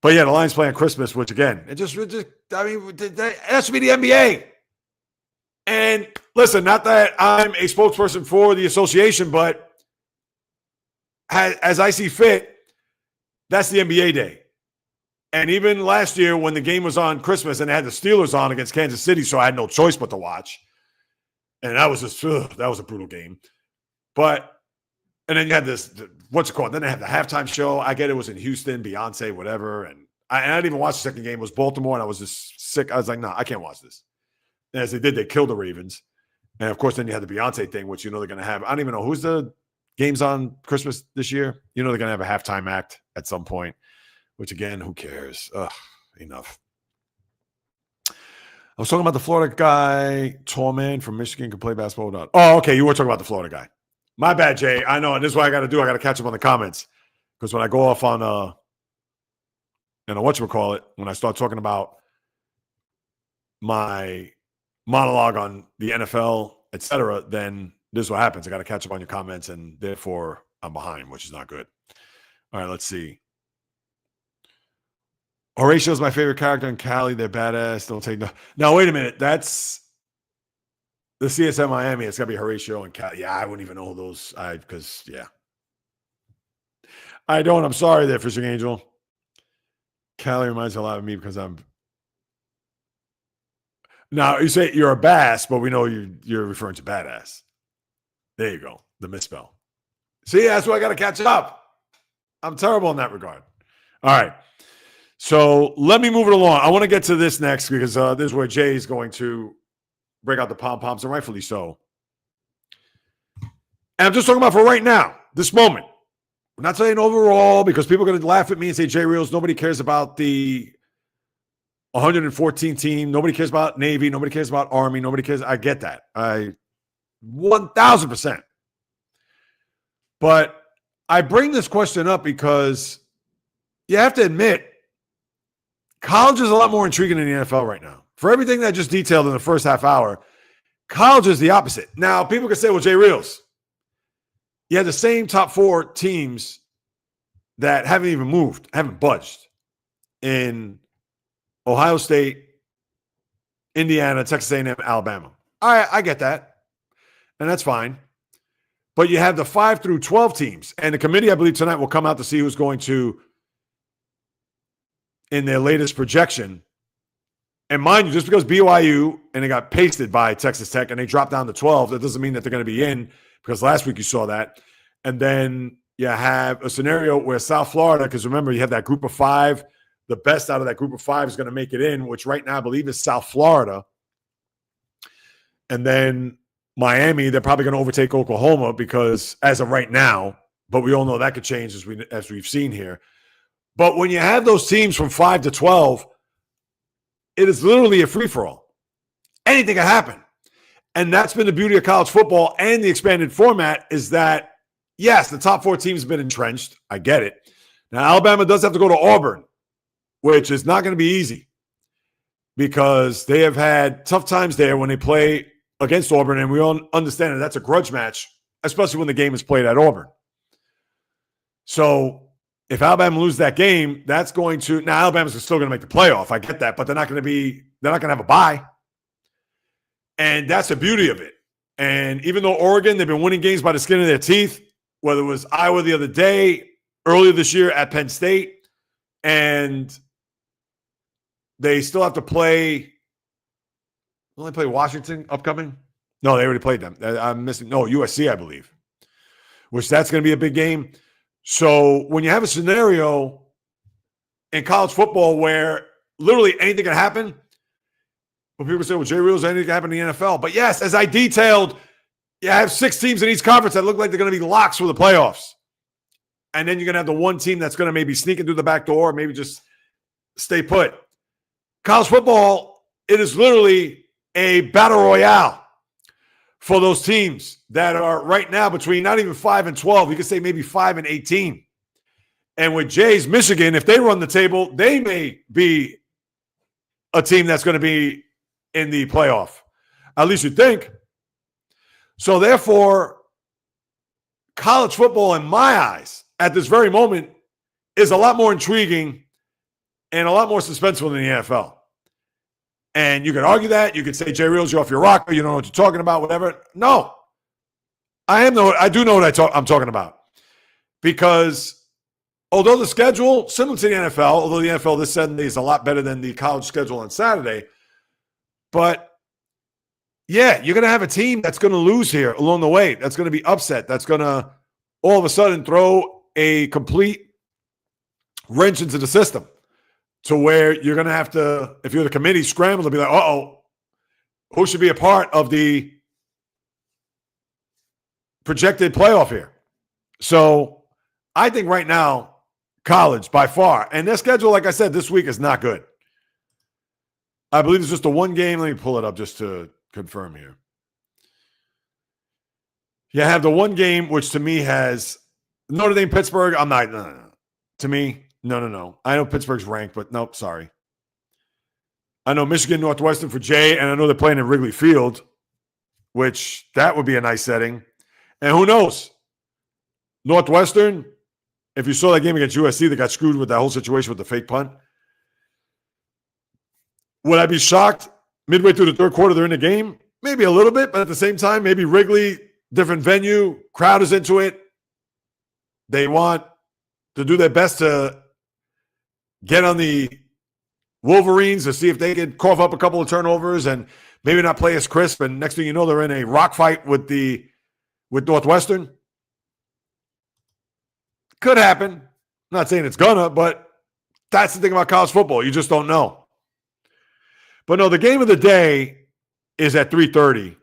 But, yeah, the Lions play on Christmas, which, again, it just I mean, that has to be the NBA. And, listen, not that I'm a spokesperson for the association, but as I see fit, that's the NBA day. And even last year when the game was on Christmas and they had the Steelers on against Kansas City, so I had no choice but to watch. And that was just, that was a brutal game. But, and then you had this, what's it called? Then they had the halftime show. I get it was in Houston, Beyonce, whatever. And I didn't even watch the second game. It was Baltimore, and I was just sick. I was like, no, I can't watch this. And as they did, they killed the Ravens. And, of course, then you had the Beyonce thing, which you know they're going to have. I don't even know who's the games on Christmas this year. You know they're going to have a halftime act at some point, which, again, who cares? Ugh, enough. I was talking about the Florida guy, tall man from Michigan, can play basketball or not. Oh, okay, you were talking about the Florida guy. My bad, Jay. I know, and this is what I got to do. I got to catch up on the comments because when I go off on whatchamacallit, when I start talking about my monologue on the NFL, etc., then this is what happens. I got to catch up on your comments, and therefore I'm behind, which is not good. All right, let's see. Horatio's my favorite character in Cali. They're badass. Don't take no. Now, wait a minute. That's the CSM Miami. It's got to be Horatio and Cali. Yeah, I wouldn't even know those. Because, yeah. I don't. I'm sorry there, Fishing Angel. Cali reminds me a lot of me because I'm. Now, you say you're a bass, but we know you're referring to badass. There you go. The misspell. See, that's why I got to catch up. I'm terrible in that regard. All right. So let me move it along. I want to get to this next because this is where Jay is going to break out the pom-poms, and rightfully so. And I'm just talking about for right now, this moment. We're not saying overall because people are going to laugh at me and say, Jay Reels, nobody cares about the 114 team. Nobody cares about Navy. Nobody cares about Army. Nobody cares. I get that. 1,000%. But I bring this question up because you have to admit, college is a lot more intriguing than the NFL right now. For everything that I just detailed in the first half hour, college is the opposite. Now, people can say, well, Jay Reels, you have the same top 4 teams that haven't even moved, haven't budged in Ohio State, Indiana, Texas A&M, Alabama. All right, I get that. And that's fine. But you have the 5 through 12 teams. And the committee, I believe, tonight will come out to see who's going to, in their latest projection, And mind you, just because BYU and they got pasted by Texas Tech and they dropped down to 12, that doesn't mean that they're going to be in, because last week you saw that. And then you have a scenario where South Florida, because remember, you have that group of 5. The best out of that group of 5 is going to make it in, which right now I believe is South Florida. And then Miami, they're probably going to overtake Oklahoma because as of right now, but we all know that could change as we've seen here. But when you have those teams from 5 to 12, it is literally a free-for-all. Anything can happen. And that's been the beauty of college football and the expanded format, is that, yes, the top 4 teams have been entrenched. I get it. Now, Alabama does have to go to Auburn, which is not going to be easy because they have had tough times there when they play against Auburn, and we all understand that that's a grudge match, especially when the game is played at Auburn. So if Alabama loses that game, that's going to – now Alabama's still going to make the playoff. I get that, but they're not going to have a bye. And that's the beauty of it. And even though Oregon, they've been winning games by the skin of their teeth, whether it was Iowa the other day, earlier this year at Penn State, and they still have to play – will they play Washington upcoming? No, they already played them. I'm missing – no, USC, I believe, which that's going to be a big game. So when you have a scenario in college football where literally anything can happen, but people say, well, Jay Reels, anything can happen in the NFL. But yes, as I detailed, you have 6 teams in each conference that look like they're going to be locks for the playoffs. And then you're going to have the one team that's going to maybe sneak in through the back door, maybe just stay put. College football, it is literally a battle royale for those teams that are right now between not even 5 and 12. You could say maybe 5 and 18. And with Jay's Michigan, if they run the table, they may be a team that's going to be in the playoff. At least you think. So therefore, college football, in my eyes, at this very moment, is a lot more intriguing and a lot more suspenseful than the NFL. And you could argue that. You could say, Jay Reels, you're off your rocker. You don't know what you're talking about, whatever. No. I do know what I'm talking about. Because although the schedule, similar to the NFL, although the NFL this Sunday is a lot better than the college schedule on Saturday, but yeah, you're going to have a team that's going to lose here along the way. That's going to be upset. That's going to all of a sudden throw a complete wrench into the system. To where you're going to have to, if you're the committee, scramble to be like, uh-oh, who should be a part of the projected playoff here? So I think right now, college by far, and their schedule, like I said, this week is not good. I believe it's just a one game. Let me pull it up just to confirm here. You have the one game, which to me has Notre Dame, Pittsburgh. I'm not, no. To me, no. I know Pittsburgh's ranked, but nope, sorry. I know Michigan, Northwestern for Jay, and I know they're playing in Wrigley Field, which that would be a nice setting. And who knows? Northwestern, if you saw that game against USC, they got screwed with that whole situation with the fake punt. Would I be shocked midway through the third quarter they're in the game? Maybe a little bit, but at the same time, maybe Wrigley, different venue, crowd is into it. They want to do their best to get on the Wolverines to see if they could cough up a couple of turnovers and maybe not play as crisp. And next thing you know, they're in a rock fight with Northwestern. Could happen. I'm not saying it's gonna, but that's the thing about college football. You just don't know. But no, the game of the day is at 3:30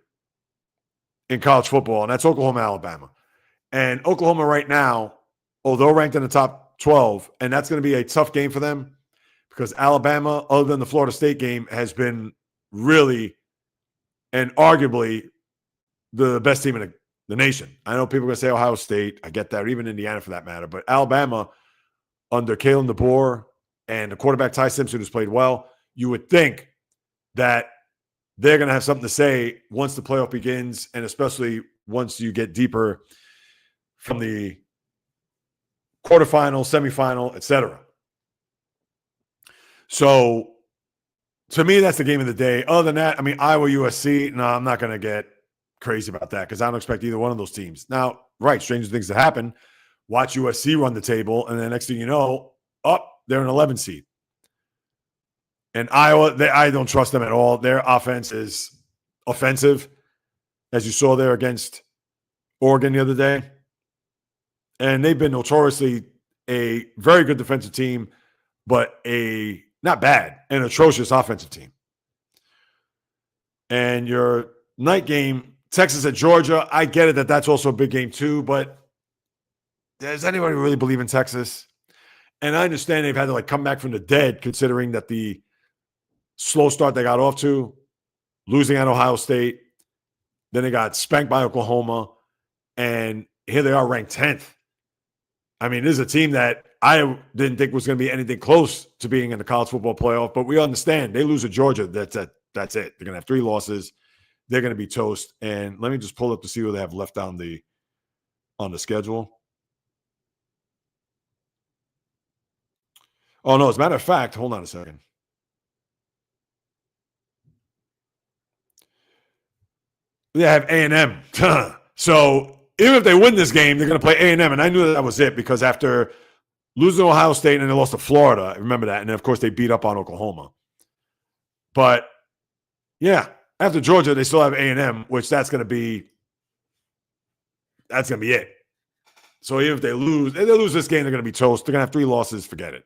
in college football, and that's Oklahoma, Alabama. And Oklahoma right now, although ranked in the top 12, and that's going to be a tough game for them because Alabama, other than the Florida State game, has been really and arguably the best team in the nation. I know people are going to say Ohio State. I get that, or even Indiana for that matter. But Alabama, under Kalen DeBoer and the quarterback Ty Simpson, who's played well, you would think that they're going to have something to say once the playoff begins, and especially once you get deeper from the quarterfinal, semifinal, etc. So, to me, that's the game of the day. Other than that, I mean, Iowa, USC, no, I'm not going to get crazy about that because I don't expect either one of those teams. Now, right, stranger things that happen. Watch USC run the table, and then next thing you know, they're an 11 seed. And Iowa, I don't trust them at all. Their offense is offensive, as you saw there against Oregon the other day. And they've been notoriously a very good defensive team, but a not bad, an atrocious offensive team. And your night game, Texas at Georgia, I get it that that's also a big game too, but does anybody really believe in Texas? And I understand they've had to come back from the dead, considering that the slow start they got off to, losing at Ohio State, then they got spanked by Oklahoma, and here they are ranked 10th. I mean, this is a team that I didn't think was going to be anything close to being in the college football playoff, but we understand they lose to Georgia. That's it. They're going to have 3 losses. They're going to be toast. And let me just pull up to see what they have left on the schedule. Oh, no, as a matter of fact, hold on a second. They have A&M. So even if they win this game, they're going to play A&M. And I knew that was it because after losing to Ohio State and they lost to Florida, I remember that. And then, of course, they beat up on Oklahoma. But, yeah, after Georgia, they still have A&M, which that's going to be it. So even if they lose this game, they're going to be toast. They're going to have 3 losses. Forget it.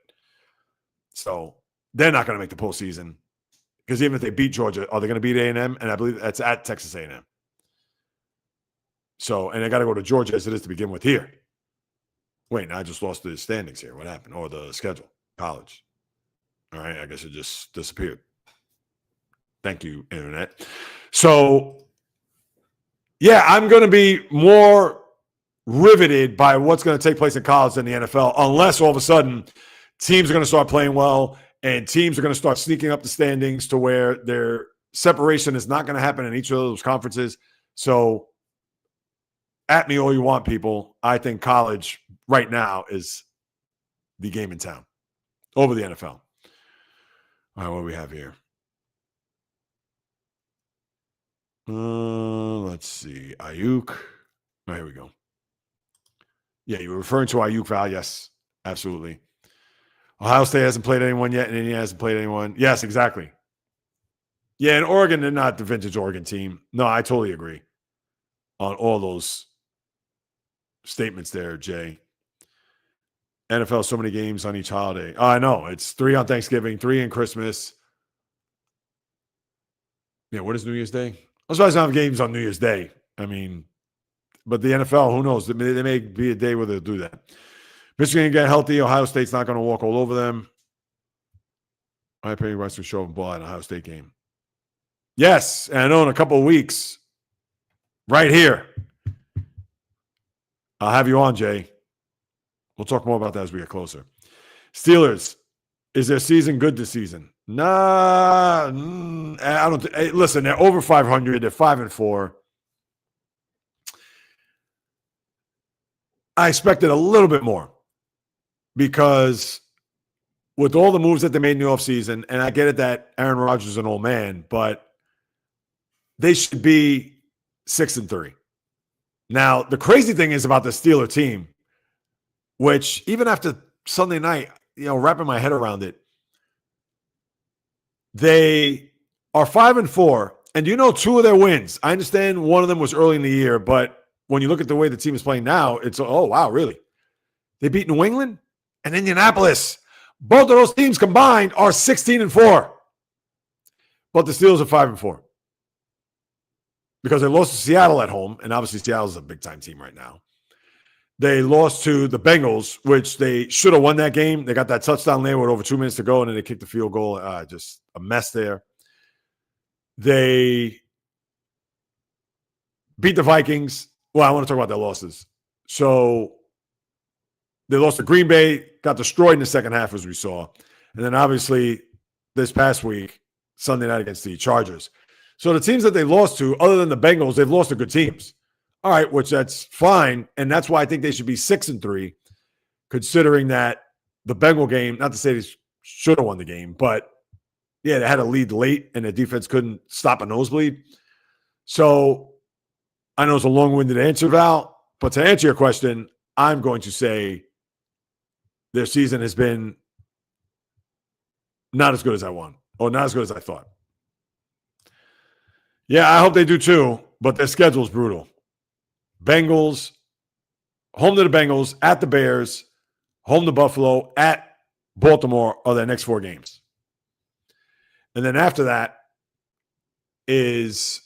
So they're not going to make the postseason because even if they beat Georgia, are they going to beat A&M? And I believe that's at Texas A&M. So, and they got to go to Georgia as it is to begin with here. Wait, now I just lost the standings here. What happened? Or the schedule, college. All right, I guess it just disappeared. Thank you, Internet. So, yeah, I'm going to be more riveted by what's going to take place in college than the NFL, unless all of a sudden teams are going to start playing well and teams are going to start sneaking up the standings to where their separation is not going to happen in each of those conferences. So, at me all you want, people. I think college right now is the game in town over the NFL. All right, what do we have here? Let's see. Ayuk. Oh, here we go. Yeah, you were referring to Ayuk, Val. Yes, absolutely. Ohio State hasn't played anyone yet, and Indiana hasn't played anyone. Yes, exactly. Yeah, and Oregon, they're not the vintage Oregon team. No, I totally agree on all those statements there, Jay. NFL, so many games on each holiday. Oh, I know. It's 3 on Thanksgiving, 3 on Christmas. Yeah, what is New Year's Day? I'm surprised they don't have games on New Year's Day. I mean, but the NFL, who knows? They may be a day where they'll do that. Michigan get healthy. Ohio State's not going to walk all over them. I pay Western show up and ball at an Ohio State game. Yes, and I know in a couple of weeks, right here, I'll have you on, Jay. We'll talk more about that as we get closer. Steelers, is their season good this season? Nah, I don't. Listen, they're over 500. They're 5-4. I expected a little bit more because with all the moves that they made in the offseason, and I get it that Aaron Rodgers is an old man, but they should be 6-3. Now, the crazy thing is about the Steeler team, which even after Sunday night, wrapping my head around it, they are 5-4. And 2 of their wins, I understand one of them was early in the year, but when you look at the way the team is playing now, it's, oh, wow, really? They beat New England and Indianapolis. Both of those teams combined are 16-4. But the Steelers are 5-4. Because they lost to Seattle at home, and obviously Seattle's a big-time team right now. They lost to the Bengals, which they should have won that game. They got that touchdown there with over 2 minutes to go, and then they kicked the field goal. Just a mess there. They beat the Vikings. Well, I want to talk about their losses. So they lost to Green Bay, got destroyed in the second half, as we saw. And then obviously this past week, Sunday night against the Chargers. So the teams that they lost to, other than the Bengals, they've lost to good teams. All right, which that's fine. And that's why I think they should be 6-3, considering that the Bengal game, not to say they should have won the game, but yeah, they had a lead late and the defense couldn't stop a nosebleed. So I know it's a long-winded answer, Val, but to answer your question, I'm going to say their season has been not as good as I want. Oh, not as good as I thought. Yeah, I hope they do too, but their schedule's brutal. Bengals, home to the Bengals, at the Bears, home to Buffalo, at Baltimore are their next 4 games. And then after that is,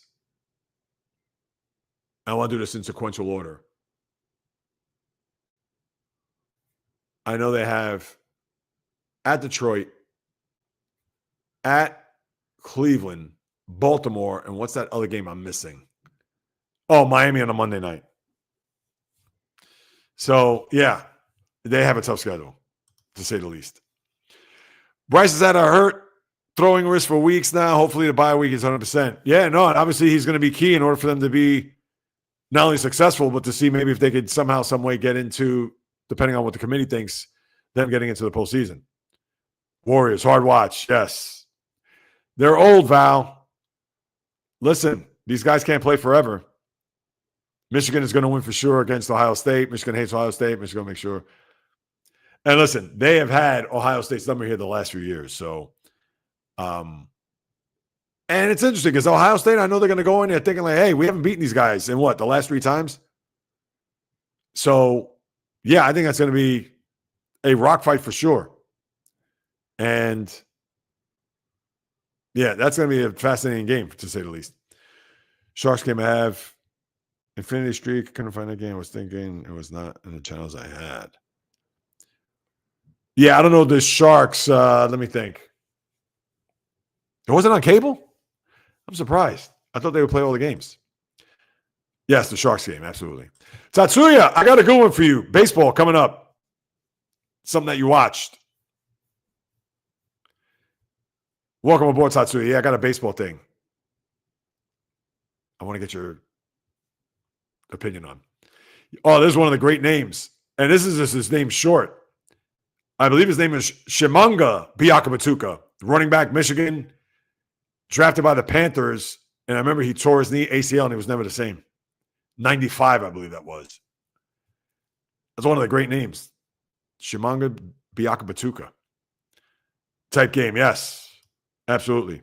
I want to do this in sequential order. I know they have at Detroit, at Cleveland, Baltimore, and what's that other game I'm missing? Oh, Miami on a Monday night. So, yeah, they have a tough schedule, to say the least. Bryce is at a hurt throwing wrist for weeks now. Hopefully the bye week is 100%. Yeah, no, obviously he's going to be key in order for them to be not only successful, but to see maybe if they could somehow, some way get into, depending on what the committee thinks, them getting into the postseason. Warriors, hard watch, yes. They're old, Val. Listen, these guys can't play forever. Michigan is going to win for sure against Ohio State. Michigan hates Ohio State. Michigan will make sure. And listen, they have had Ohio State's number here the last few years. So, and it's interesting because Ohio State, I know they're going to go in there thinking like, hey, we haven't beaten these guys in what, the last 3 times? So, yeah, I think that's going to be a rock fight for sure. And, yeah, that's going to be a fascinating game, to say the least. Sharks game I have. Infinity Streak, couldn't find that game. I was thinking it was not in the channels I had. Yeah, I don't know the Sharks. Let me think. It wasn't on cable? I'm surprised. I thought they would play all the games. Yes, the Sharks game, absolutely. Tatsuya, I got a good one for you. Baseball coming up. Something that you watched. Welcome aboard, Tatsuya. Yeah, I got a baseball thing I want to get your opinion on. Oh, this is one of the great names. And this is just his name short. I believe his name is Shimanga Biakabatuka, running back, Michigan, drafted by the Panthers. And I remember he tore his knee, ACL, and he was never the same. 95, I believe that was. That's one of the great names. Shimanga Biakabatuka. Type game, yes. Absolutely.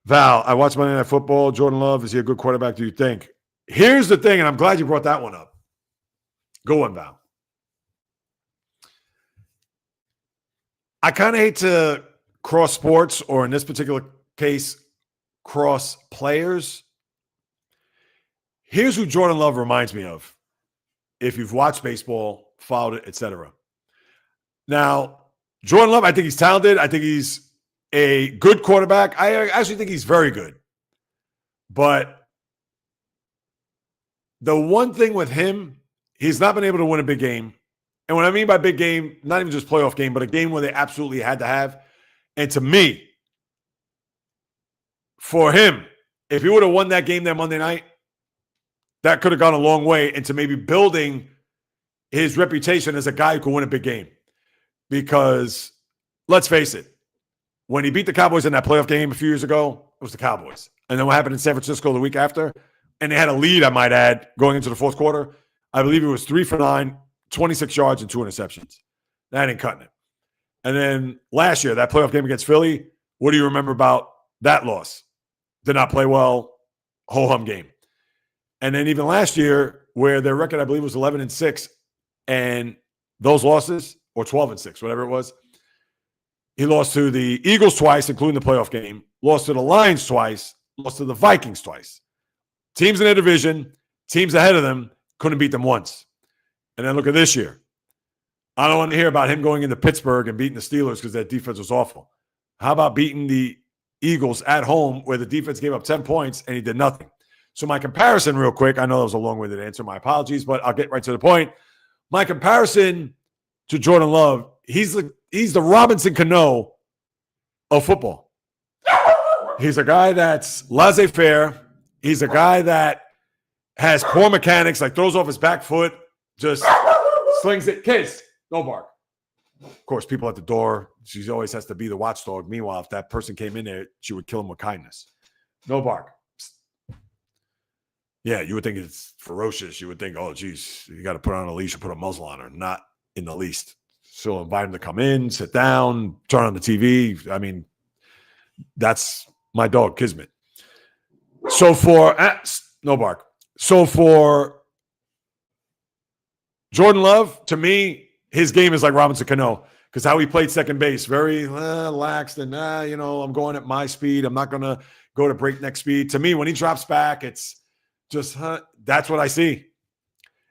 Val, I watched Monday Night Football. Jordan Love, is he a good quarterback, do you think? Here's the thing, and I'm glad you brought that one up. Go on, Val. I kind of hate to cross sports, or in this particular case, cross players. Here's who Jordan Love reminds me of. If you've watched baseball, followed it, etc. Now, Jordan Love, I think he's talented. I think he's a good quarterback. I actually think he's very good. But the one thing with him, he's not been able to win a big game. And what I mean by big game, not even just playoff game, but a game where they absolutely had to have. And to me, for him, if he would have won that game that Monday night, that could have gone a long way into maybe building his reputation as a guy who can win a big game. Because let's face it, when he beat the Cowboys in that playoff game a few years ago, it was the Cowboys. And then what happened in San Francisco the week after? And they had a lead, I might add, going into the fourth quarter. I believe it was 3 for 9, 26 yards, and 2 interceptions. That ain't cutting it. And then last year, that playoff game against Philly, what do you remember about that loss? Did not play well, ho-hum game. And then even last year, where their record, I believe, was 11-6, and those losses, or 12-6, whatever it was, he lost to the Eagles twice, including the playoff game, lost to the Lions twice, lost to the Vikings twice. Teams in their division, teams ahead of them, couldn't beat them once. And then look at this year. I don't want to hear about him going into Pittsburgh and beating the Steelers because that defense was awful. How about beating the Eagles at home where the defense gave up 10 points and he did nothing? So my comparison real quick, I know that was a long-winded answer, my apologies, but I'll get right to the point. My comparison to Jordan Love, he's the Robinson Cano of football. He's a guy that's laissez-faire. He's a guy that has poor mechanics, like throws off his back foot, just slings it. Kids, no bark. Of course, people at the door, she always has to be the watchdog. Meanwhile, if that person came in there, she would kill him with kindness. No bark. Yeah, you would think it's ferocious. You would think, oh, geez, you got to put on a leash or put a muzzle on her. Not in the least. She'll invite him to come in, sit down, turn on the TV. I mean, That's my dog, Kismet. So for no bark. So for Jordan Love, to me, his game is like Robinson Cano because how he played second base, very lax and I'm going at my speed. I'm not going to go to breakneck speed. To me, when he drops back, it's just that's what I see.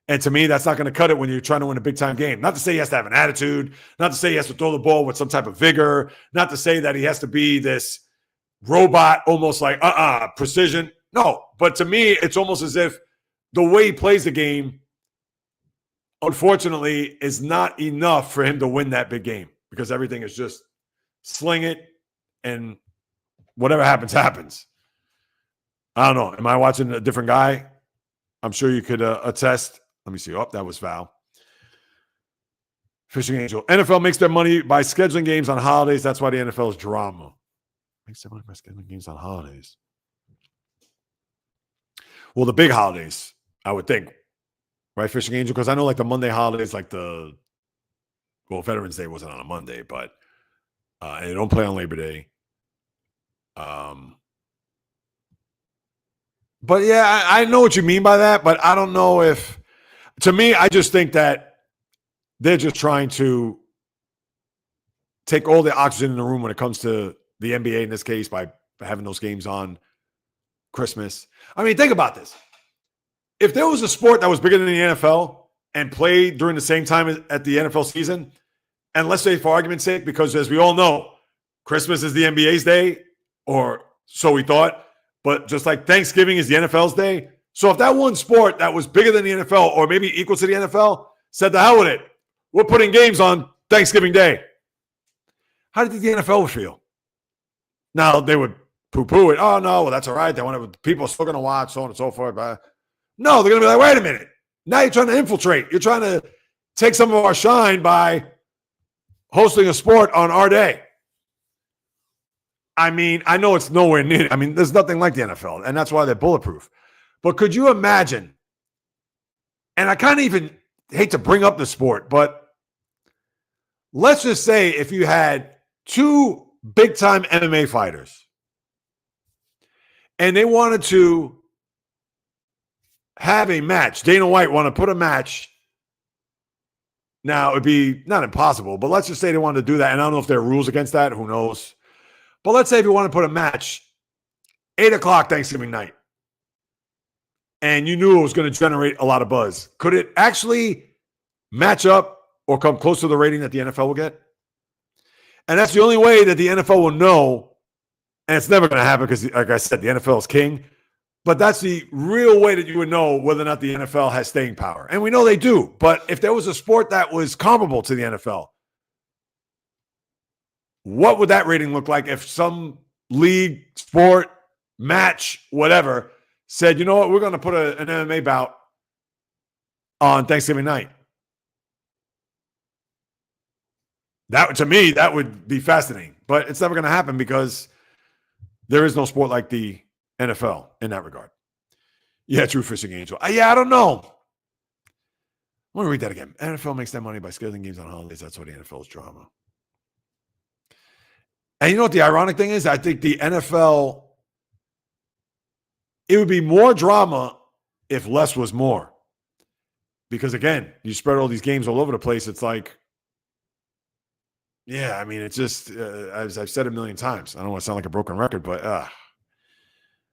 And to me, that's not going to cut it when you're trying to win a big-time game. Not to say he has to have an attitude, not to say he has to throw the ball with some type of vigor, not to say that he has to be this robot, almost like precision. No, but to me, it's almost as if the way he plays the game, unfortunately, is not enough for him to win that big game because everything is just sling it and whatever happens, happens. I don't know. Am I watching a different guy? I'm sure you could attest. Let me see. Oh, that was foul. Fishing Angel. NFL makes their money by scheduling games on holidays. That's why the NFL is drama. Makes their money by scheduling games on holidays. Well, the big holidays, I would think. Right, Fishing Angel? Because I know like the Monday holidays, like Veterans Day wasn't on a Monday, but and they don't play on Labor Day. But yeah, I know what you mean by that, but I don't know if, to me, I just think that they're just trying to take all the oxygen in the room when it comes to the NBA in this case by having those games on Christmas. I mean, think about this. If there was a sport that was bigger than the NFL and played during the same time at the NFL season, and let's say for argument's sake, because as we all know, Christmas is the NBA's day, or so we thought, but just like Thanksgiving is the NFL's day. So if that one sport that was bigger than the NFL or maybe equal to the NFL said, the hell with it, we're putting games on Thanksgiving Day. How did the NFL feel? Now, they would poo-poo it. Oh, no, well, that's all right. People are still going to watch, so on and so forth. But no, they're going to be like, wait a minute. Now you're trying to infiltrate. You're trying to take some of our shine by hosting a sport on our day. I mean, I know it's nowhere near. I mean, there's nothing like the NFL, and that's why they're bulletproof. But could you imagine, and I kind of even hate to bring up the sport, but let's just say if you had two big-time MMA fighters and they wanted to have a match, Dana White wanted to put a match. Now, it would be not impossible, but let's just say they wanted to do that, and I don't know if there are rules against that. Who knows? But let's say if you want to put a match 8 o'clock Thanksgiving night and you knew it was going to generate a lot of buzz, could it actually match up or come close to the rating that the NFL will get? And that's the only way that the NFL will know, and it's never going to happen because, like I said, the NFL is king, but that's the real way that you would know whether or not the NFL has staying power. And we know they do, but if there was a sport that was comparable to the NFL, what would that rating look like if some league, sport, match, whatever, said, you know what, we're going to put an MMA bout on Thanksgiving night? That, to me, that would be fascinating. But it's never going to happen because there is no sport like the NFL in that regard. Yeah, true, Fishing Angel. I don't know. I want to read that again. NFL makes their money by scheduling games on holidays. That's why the NFL is drama. And you know what the ironic thing is? I think the NFL, it would be more drama if less was more. Because, again, you spread all these games all over the place. It's like, yeah, I mean, it's just, as I've said a million times, I don't want to sound like a broken record, but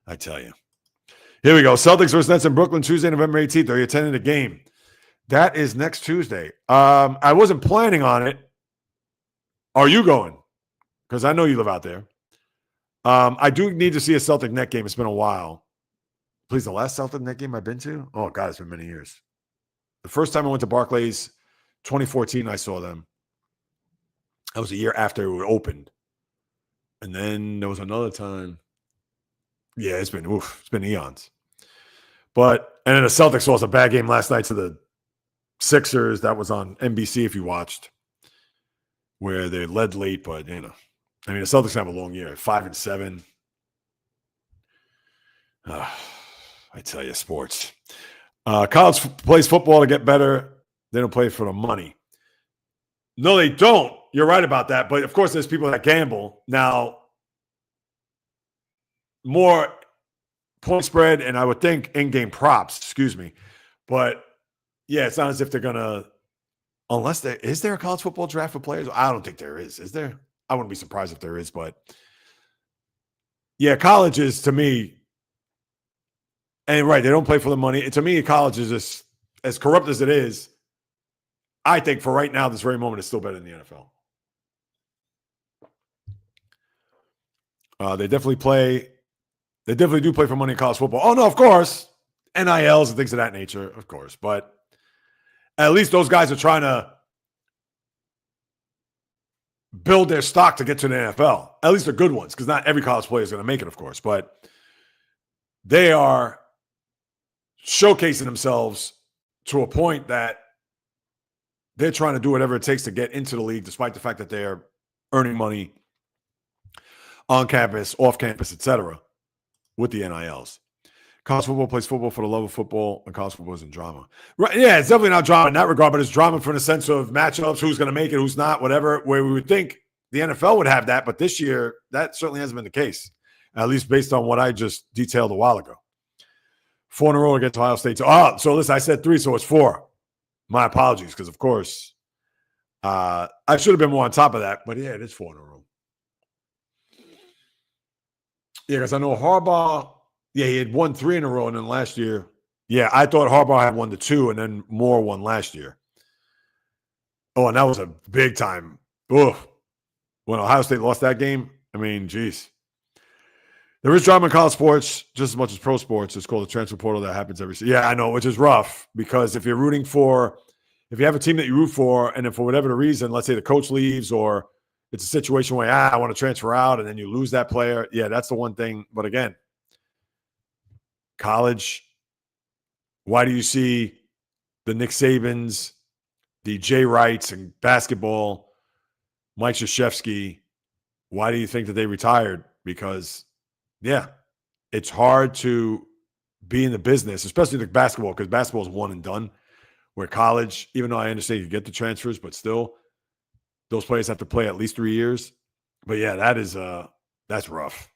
I tell you. Here we go. Celtics versus Nets in Brooklyn, Tuesday, November 18th. Are you attending the game? That is next Tuesday. I wasn't planning on it. Are you going? Because I know you live out there. I do need to see a Celtic net game. It's been a while. Please, the last Celtic net game I've been to? Oh, God, it's been many years. The first time I went to Barclays, 2014, I saw them. That was a year after it opened. And then there was another time. Yeah, it's been eons. And then the Celtics lost a bad game last night to the Sixers. That was on NBC if you watched, where they led late, but, you know. I mean, the Celtics have a long year, 5-7. I tell you, sports. College plays football to get better. They don't play for the money. No, they don't. You're right about that. But, of course, there's people that gamble. Now, more point spread, and I would think in-game props, excuse me. But yeah, it's not as if they're gonna, unless is there a college football draft for players? I don't think there is. Is there? I wouldn't be surprised if there is, but yeah, college is to me, and right, they don't play for the money. To me, college is just as corrupt as it is. I think for right now, this very moment, it's still better than the NFL. They definitely play. They definitely do play for money in college football. Oh no, of course, NILs and things of that nature, of course. But at least those guys are trying to build their stock to get to the NFL. At least the good ones, because not every college player is going to make it, of course. But they are showcasing themselves to a point that they're trying to do whatever it takes to get into the league, despite the fact that they're earning money on campus, off campus, etc., with the NILs. College football plays football for the love of football, and college football isn't drama. Right? Yeah, it's definitely not drama in that regard, but it's drama from the sense of matchups, who's going to make it, who's not, whatever, where we would think the NFL would have that. But this year, that certainly hasn't been the case, at least based on what I just detailed a while ago. 4 in a row against Ohio State. Oh, so listen, I said 3, so it's 4. My apologies, because, of course, I should have been more on top of that. But, yeah, it is 4 in a row. Yeah, because I know Harbaugh, yeah, he had won 3 in a row, and then last year, yeah, I thought Harbaugh had won the 2, and then Moore won last year. Oh, and that was a big time. Oof. When Ohio State lost that game, I mean, geez. There is drama in college sports just as much as pro sports. It's called the transfer portal. That happens every season. Yeah, I know, which is rough because if you're rooting for, if you have a team that you root for, and then for whatever the reason, let's say the coach leaves or it's a situation where, I want to transfer out, and then you lose that player. Yeah, that's the one thing. But again, college, why do you see the Nick Sabans, the Jay Wrights in basketball, Mike Krzyzewski, why do you think that they retired? Because, yeah, it's hard to be in the business, especially like basketball, because basketball is one and done. Where college, even though I understand you get the transfers, but still, those players have to play at least 3 years. But yeah, that's rough.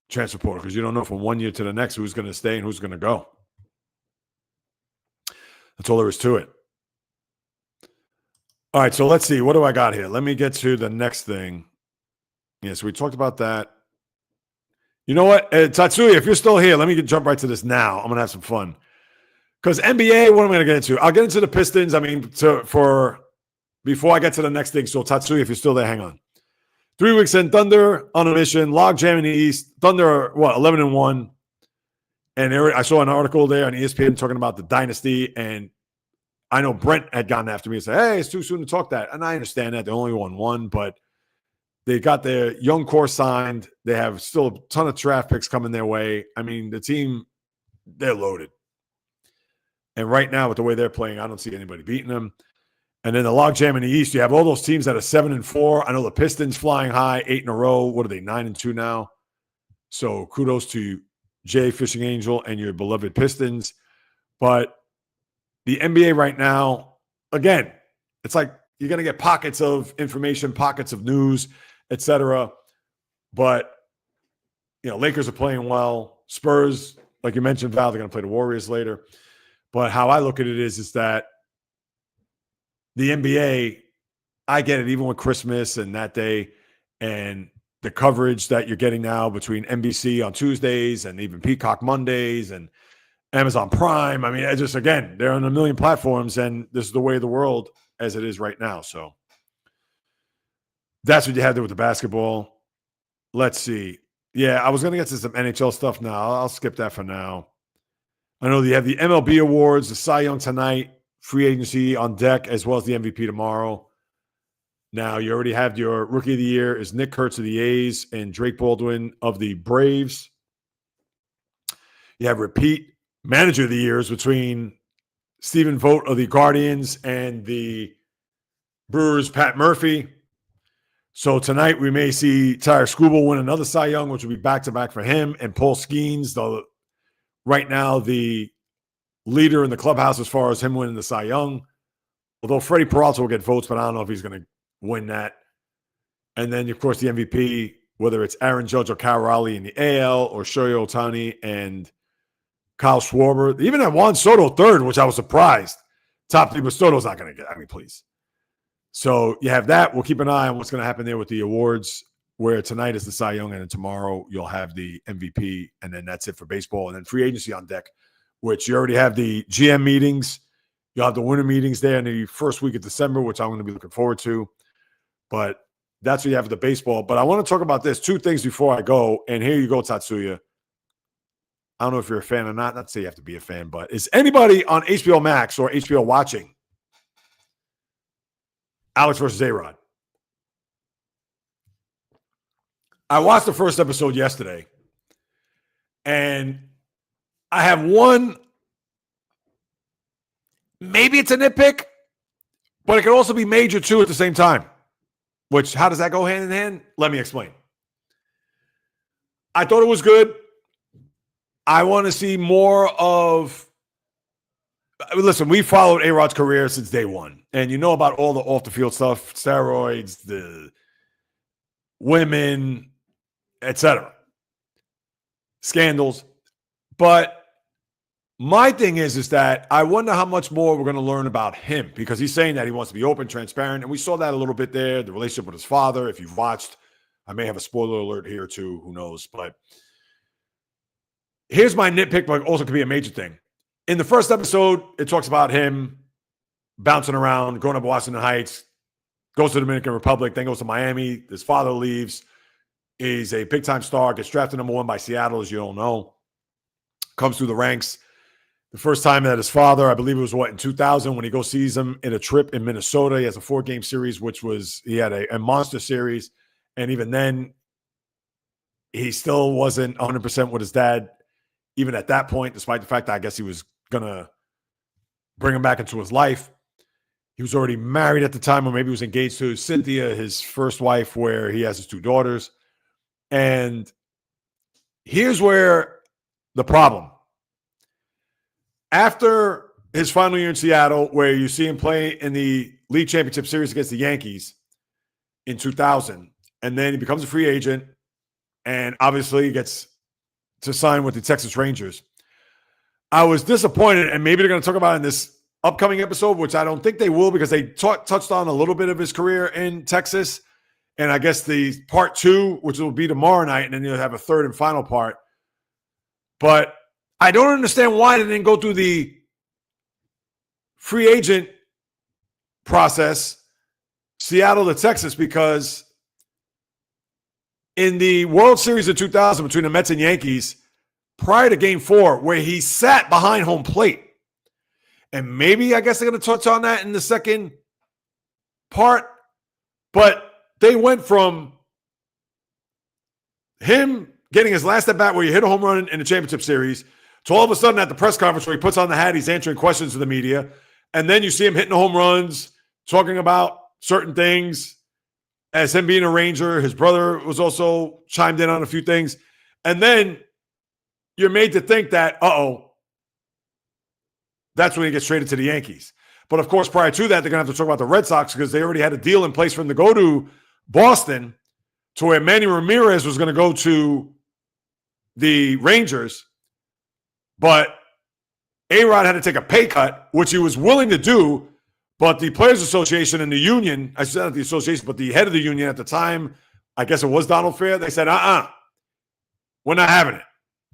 Transfer portal, because you don't know from 1 year to the next who's going to stay and who's going to go. That's all there is to it. All right, so let's see. What do I got here? Let me get to the next thing. Yeah, so we talked about that. You know what? Tatsuya, if you're still here, let me jump right to this now. I'm going to have some fun. Because NBA, what am I going to get into? I'll get into the Pistons. I mean, before I get to the next thing. So Tatsuya, if you're still there, hang on. 3 weeks in, Thunder on a mission, log jam in the East. Thunder, 11-1. And I saw an article there on ESPN talking about the dynasty. And I know Brent had gotten after me and said, hey, it's too soon to talk that. And I understand that. They only won 1, but they got their young core signed. They have still a ton of draft picks coming their way. I mean, the team, they're loaded. And right now, with the way they're playing, I don't see anybody beating them. And then the logjam in the East, you have all those teams that are 7-4. I know the Pistons flying high, 8 in a row. What are they, 9-2 now? So kudos to Jay Fishing Angel and your beloved Pistons. But the NBA right now, again, it's like you're going to get pockets of information, pockets of news, etc. But, Lakers are playing well. Spurs, like you mentioned, Val, they're going to play the Warriors later. But how I look at it is that the NBA, I get it, even with Christmas and that day and the coverage that you're getting now between NBC on Tuesdays and even Peacock Mondays and Amazon Prime. I mean, again, they're on a million platforms, and this is the way of the world as it is right now. So that's what you have there with the basketball. Let's see. Yeah, I was going to get to some NHL stuff now. I'll skip that for now. I know you have the MLB awards, the Cy Young tonight, free agency on deck, as well as the MVP tomorrow. Now, you already have your Rookie of the Year is Nick Kurtz of the A's and Drake Baldwin of the Braves. You have repeat Manager of the Years between Stephen Vogt of the Guardians and the Brewers' Pat Murphy. So tonight we may see Tyler Skubal win another Cy Young, which will be back-to-back for him, and Paul Skeens, right now the leader in the clubhouse as far as him winning the Cy Young. Although Freddie Peralta will get votes, but I don't know if he's going to win that. And then, of course, the MVP, whether it's Aaron Judge or Kyle Raleigh in the AL or Shohei Ohtani and Kyle Schwarber. They even had Juan Soto third, which I was surprised. Top three, but Soto's not going to get. I mean, please. So you have that. We'll keep an eye on what's going to happen there with the awards, where tonight is the Cy Young, and then tomorrow you'll have the MVP, and then that's it for baseball. And then free agency on deck, which you already have the GM meetings. You'll have the winter meetings there in the first week of December, which I'm going to be looking forward to. But that's what you have with the baseball. But I want to talk about this. Two things before I go, and here you go, Tatsuya. I don't know if you're a fan or not. Not to say you have to be a fan, but is anybody on HBO Max or HBO watching Alex versus A-Rod? I watched the first episode yesterday, and I have one, maybe it's a nitpick, but it could also be major too at the same time. Which, how does that go hand in hand? Let me explain. I thought it was good. I want to see more of. Listen, we followed A-Rod's career since day one. And you know about all the off-the-field stuff, steroids, the women, etc. Scandals. But my thing is that I wonder how much more we're going to learn about him, because he's saying that he wants to be open, transparent. And we saw that a little bit there, the relationship with his father. If you've watched, I may have a spoiler alert here too. Who knows? But here's my nitpick, but also could be a major thing. In the first episode, it talks about him bouncing around, growing up in Washington Heights, goes to the Dominican Republic, then goes to Miami. His father leaves. He's a big-time star, gets drafted number 1 by Seattle, as you all know. Comes through the ranks. The first time that his father, I believe it was, in 2000, when he goes sees him in a trip in Minnesota. He has a 4-game series, he had a monster series. And even then, he still wasn't 100% with his dad, even at that point, despite the fact that I guess he was going to bring him back into his life. He was already married at the time, or maybe he was engaged to Cynthia, his first wife, where he has his 2 daughters. And here's where the problem. After his final year in Seattle, where you see him play in the League Championship Series against the Yankees in 2000, and then he becomes a free agent, and obviously gets to sign with the Texas Rangers. I was disappointed, and maybe they're going to talk about it in this upcoming episode, which I don't think they will, because they touched on a little bit of his career in Texas. And I guess the part 2, which will be tomorrow night, and then you'll have a third and final part. But I don't understand why they didn't go through the free agent process, Seattle to Texas, because in the World Series of 2000 between the Mets and Yankees, prior to Game 4, where he sat behind home plate, and maybe I guess they're going to touch on that in the second part, but they went from him getting his last at bat where he hit a home run in the championship series to all of a sudden at the press conference where he puts on the hat, he's answering questions to the media, and then you see him hitting home runs, talking about certain things. As him being a Ranger, his brother was also chimed in on a few things. And then you're made to think that, that's when he gets traded to the Yankees. But, of course, prior to that, they're going to have to talk about the Red Sox, because they already had a deal in place for him to go to Boston, to where Manny Ramirez was going to go to the Rangers. But A-Rod had to take a pay cut, which he was willing to do. But the Players Association and the union, I said not the association, but the head of the union at the time, I guess it was Donald Fair, they said, we're not having it.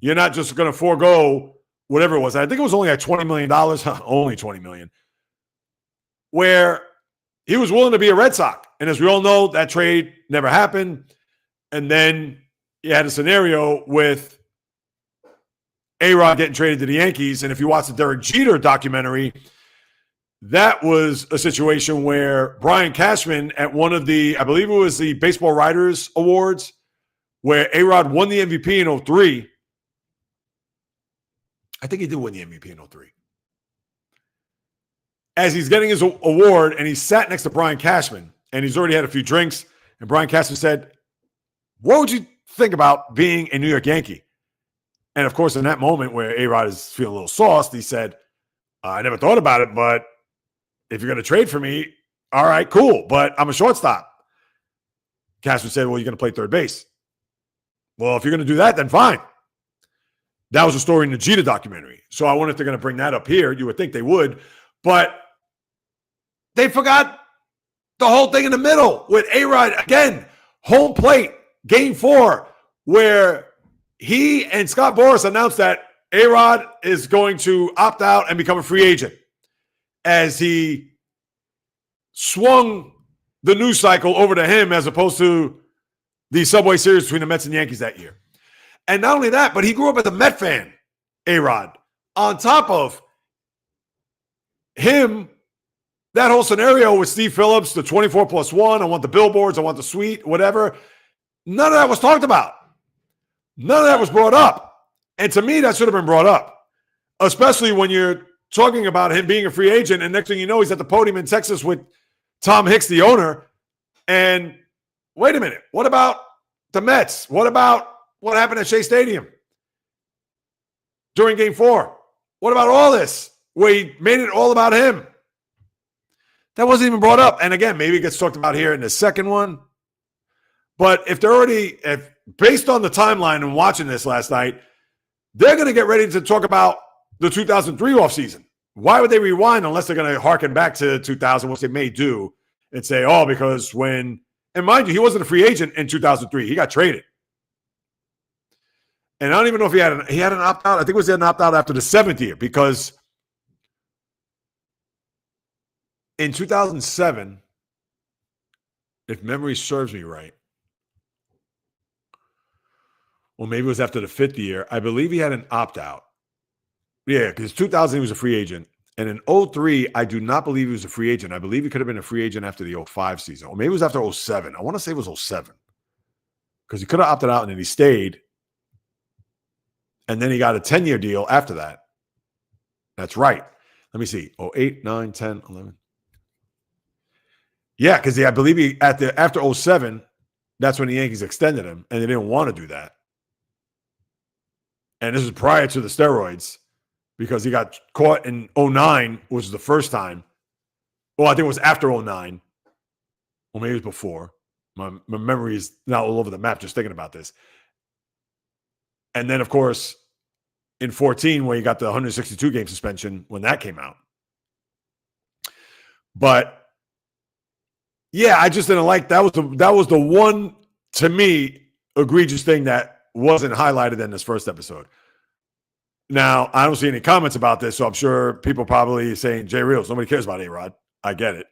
You're not just going to forego whatever it was. I think it was only like $20 million, only $20 million, where he was willing to be a Red Sox. And as we all know, that trade never happened. And then you had a scenario with A-Rod getting traded to the Yankees. And if you watch the Derek Jeter documentary, that was a situation where Brian Cashman at one of the, I believe it was the Baseball Writers Awards, where A-Rod won the MVP in 2003. I think he did win the MVP in 2003. As he's getting his award, and he sat next to Brian Cashman, and he's already had a few drinks, and Brian Cashman said, what would you think about being a New York Yankee? And, of course, in that moment where A-Rod is feeling a little sauced, he said, I never thought about it, but if you're going to trade for me, all right, cool, but I'm a shortstop. Cashman said, well, you're going to play third base. Well, if you're going to do that, then fine. That was a story in the Jeter documentary. So I wonder if they're going to bring that up here. You would think they would. But they forgot the whole thing in the middle with A-Rod. Again, home plate, game 4, where he and Scott Boras announced that A-Rod is going to opt out and become a free agent as he swung the news cycle over to him as opposed to the Subway Series between the Mets and Yankees that year. And not only that, but he grew up as a Met fan, A-Rod. On top of him, that whole scenario with Steve Phillips, the 24+1, I want the billboards, I want the suite, whatever, none of that was talked about. None of that was brought up. And to me, that should have been brought up, especially when you're talking about him being a free agent, and next thing you know, he's at the podium in Texas with Tom Hicks, the owner. And wait a minute, what about the Mets? What about what happened at Shea Stadium during game 4? What about all this where he made it all about him? That wasn't even brought up. And again, maybe it gets talked about here in the second one. But if they're already, based on the timeline and watching this last night, they're going to get ready to talk about the 2003 offseason. Why would they rewind unless they're going to harken back to 2000, which they may do, and say, oh, because when, and mind you, he wasn't a free agent in 2003. He got traded. And I don't even know if he had an opt-out. I think it was an opt-out after the 7th year, because in 2007, if memory serves me right, well, maybe it was after the 5th year, I believe he had an opt-out. Yeah, because 2000 he was a free agent. And in 03, I do not believe he was a free agent. I believe he could have been a free agent after the 05 season. Or maybe it was after 07. I want to say it was 07. Because he could have opted out and then he stayed. And then he got a 10-year deal after that. That's right. Let me see. 08, 9, 10, 11. Yeah, because I believe he after 07, that's when the Yankees extended him, and they didn't want to do that. And this is prior to the steroids, because he got caught in 09, which was the first time. Well, I think it was after 09. Or maybe it was before. My memory is now all over the map just thinking about this. And then, of course, in 14, where he got the 162-game suspension when that came out. But yeah, I just didn't like that was the one, to me, egregious thing that wasn't highlighted in this first episode. Now, I don't see any comments about this, so I'm sure people probably saying, Jay Reels, nobody cares about A-Rod. I get it.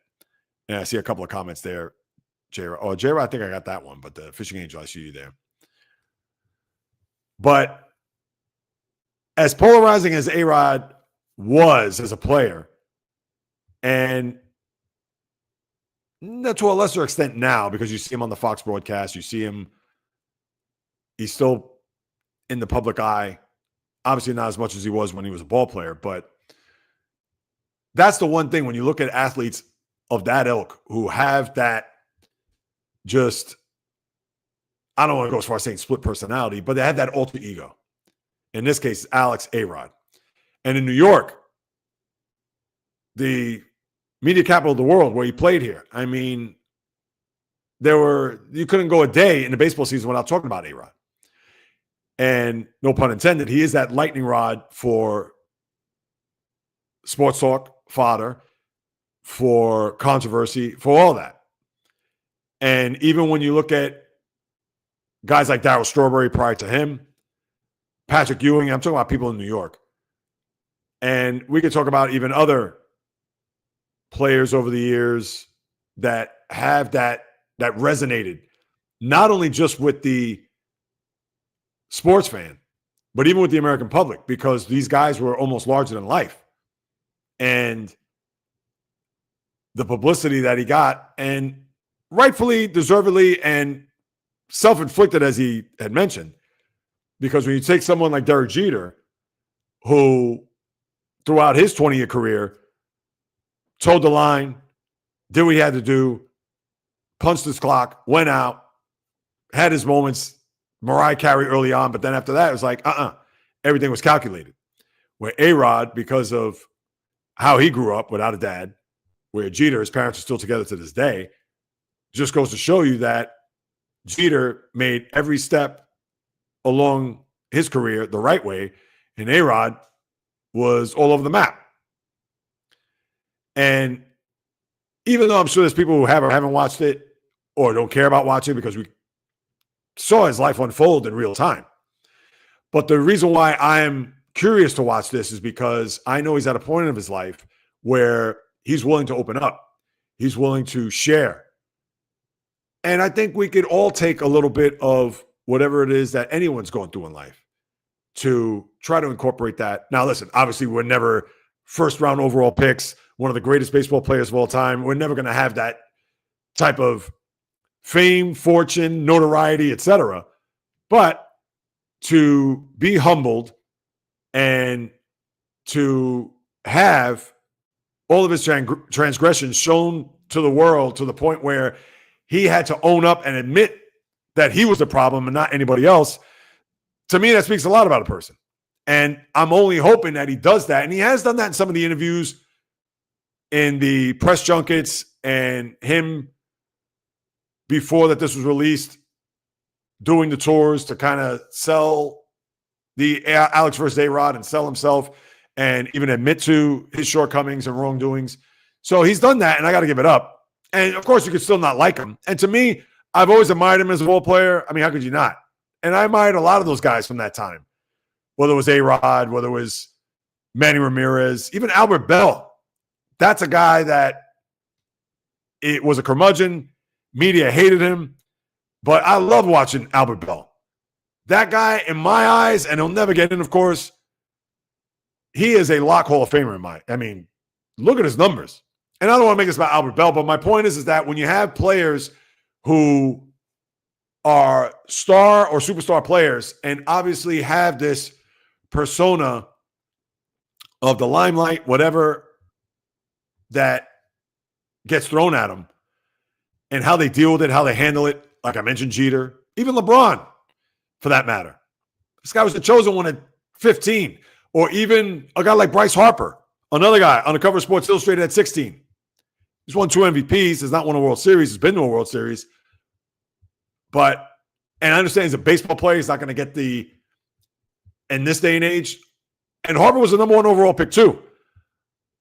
And I see a couple of comments there. J-Rod, I think I got that one, but the Fishing Angel, I see you there. But as polarizing as A-Rod was as a player, and to a lesser extent now, because you see him on the Fox broadcast, you see him, he's still in the public eye. Obviously not as much as he was when he was a ball player, but that's the one thing when you look at athletes of that ilk who have that just, I don't want to go as far as saying split personality, but they have that alter ego. In this case, Alex A-Rod. And in New York, the media capital of the world where he played here, I mean, you couldn't go a day in the baseball season without talking about A-Rod. And no pun intended, he is that lightning rod for sports talk, fodder, for controversy, for all that. And even when you look at guys like Darryl Strawberry prior to him, Patrick Ewing, I'm talking about people in New York. And we could talk about even other players over the years that have that resonated, not only just with the sports fan, but even with the American public, because these guys were almost larger than life. And the publicity that he got, and rightfully, deservedly, and self-inflicted, as he had mentioned, because when you take someone like Derek Jeter, who throughout his 20-year career toed the line, did what he had to do, punched his clock, went out, had his moments, Mariah Carey early on, but then after that, it was like, everything was calculated. Where A-Rod, because of how he grew up without a dad, where Jeter, his parents are still together to this day, just goes to show you that Jeter made every step along his career the right way, and A-Rod was all over the map. And even though I'm sure there's people who haven't watched it or don't care about watching because we saw his life unfold in real time. But the reason why I am curious to watch this is because I know he's at a point of his life where he's willing to open up. He's willing to share. And I think we could all take a little bit of whatever it is that anyone's going through in life to try to incorporate that. Now, listen, obviously we're never first round overall picks, one of the greatest baseball players of all time. We're never going to have that type of fame, fortune, notoriety, etc. But to be humbled and to have all of his transgressions shown to the world to the point where he had to own up and admit that he was the problem and not anybody else, to me, that speaks a lot about a person. And I'm only hoping that he does that. And he has done that in some of the interviews, in the press junkets, and him before that this was released, doing the tours to kind of sell the Alex versus A-Rod and sell himself and even admit to his shortcomings and wrongdoings. So he's done that, and I got to give it up. And, of course, you could still not like him. And to me, I've always admired him as a ball player. I mean, how could you not? And I admired a lot of those guys from that time, whether it was A-Rod, whether it was Manny Ramirez, even Albert Bell. That's a guy that it was a curmudgeon. Media hated him. But I love watching Albert Bell. That guy, in my eyes, and he'll never get in, of course, he is a lock Hall of Famer in my. I mean, look at his numbers. And I don't want to make this about Albert Bell, but my point is that when you have players who are star or superstar players and obviously have this persona of the limelight, whatever that gets thrown at them, and how they deal with it, how they handle it, like I mentioned, Jeter, even LeBron, for that matter. This guy was the chosen one at 15. Or even a guy like Bryce Harper, another guy on the cover of Sports Illustrated at 16. He's won 2 MVPs. Has not won a World Series. He's been to a World Series. But, and I understand he's a baseball player. He's not going to get in this day and age. And Harper was the number 1 overall pick too.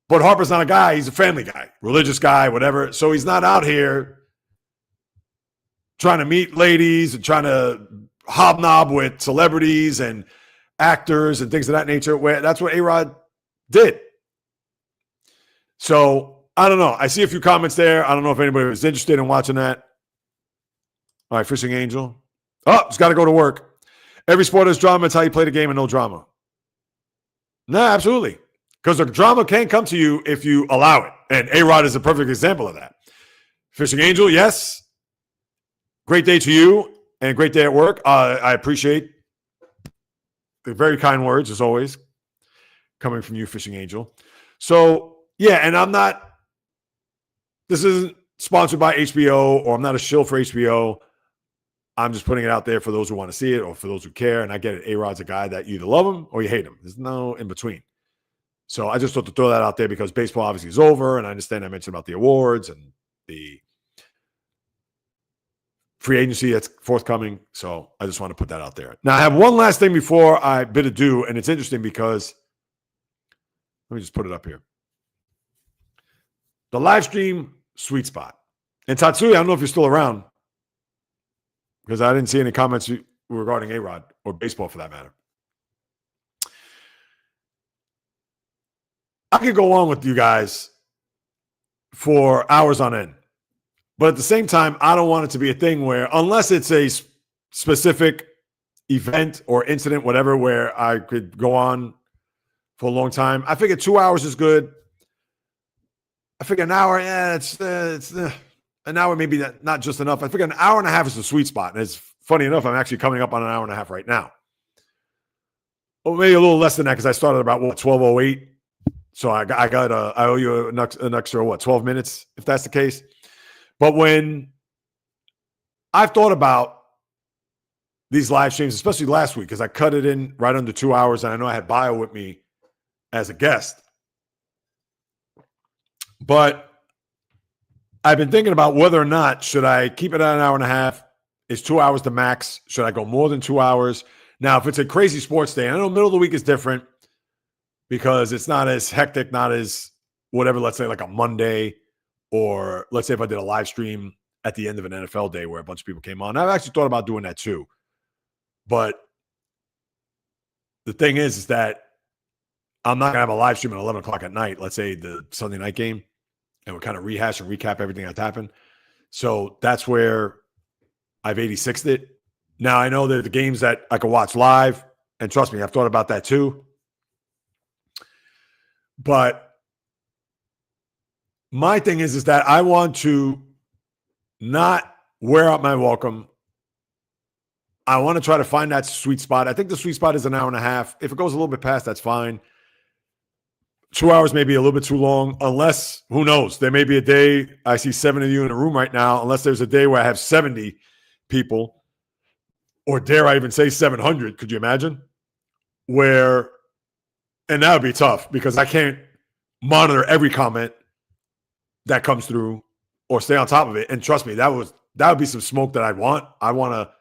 But Harper's not a guy. He's a family guy, religious guy, whatever. So he's not out here trying to meet ladies and trying to hobnob with celebrities and actors and things of that nature. Where that's what A-Rod did. So I don't know. I see a few comments there. I don't know if anybody was interested in watching that. All right, Fishing Angel. Oh, he's got to go to work. Every sport has drama. It's how you play the game and no drama. No, absolutely. Because the drama can come to you if you allow it. And A-Rod is a perfect example of that. Fishing Angel, yes. Great day to you and great day at work. I appreciate the very kind words, as always, coming from you, Fishing Angel. So, yeah, and this isn't sponsored by HBO, or I'm not a shill for HBO. I'm just putting it out there for those who want to see it or for those who care. And I get it. A-Rod's a guy that you either love him or you hate him. There's no in between. So I just thought to throw that out there because baseball obviously is over. And I understand I mentioned about the awards and the free agency that's forthcoming. So I just want to put that out there. Now, I have one last thing before I bid adieu. And it's interesting because let me just put it up here. The live stream sweet spot. And Tatsuya, I don't know if you're still around because I didn't see any comments regarding A-Rod or baseball for that matter. I could go on with you guys for hours on end. But at the same time, I don't want it to be a thing where, unless it's a specific event or incident, whatever, where I could go on for a long time. I figure 2 hours is good. I figure an hour, it's an hour maybe not just enough. I figure an hour and a half is the sweet spot. And it's funny enough, I'm actually coming up on an hour and a half right now. Well, maybe a little less than that because I started about 12:08. So I owe you an extra 12 minutes if that's the case. But when I've thought about these live streams, especially last week, because I cut it in right under 2 hours, and I know I had Bio with me as a guest. But I've been thinking about whether or not should I keep it at an hour and a half? Is 2 hours the max? Should I go more than 2 hours? Now, if it's a crazy sports day, I know middle of the week is different because it's not as hectic, not as whatever, let's say like a Monday, or let's say if I did a live stream at the end of an NFL day where a bunch of people came on. I've actually thought about doing that too. But the thing is that I'm not going to have a live stream at 11 o'clock at night, let's say the Sunday night game, and we'll kind of rehash and recap everything that's happened. So that's where I've 86'd it. Now, I know that the games that I can watch live, and trust me, I've thought about that too. But my thing is that I want to not wear out my welcome. I want to try to find that sweet spot. I think the sweet spot is an hour and a half. If it goes a little bit past, that's fine. 2 hours may be a little bit too long, unless, who knows, there may be a day, I see 7 of you in the room right now, unless there's a day where I have 70 people, or dare I even say 700, could you imagine? And that would be tough because I can't monitor every comment that comes through or stay on top of it. And trust me, that would be some smoke that I'd want. I want to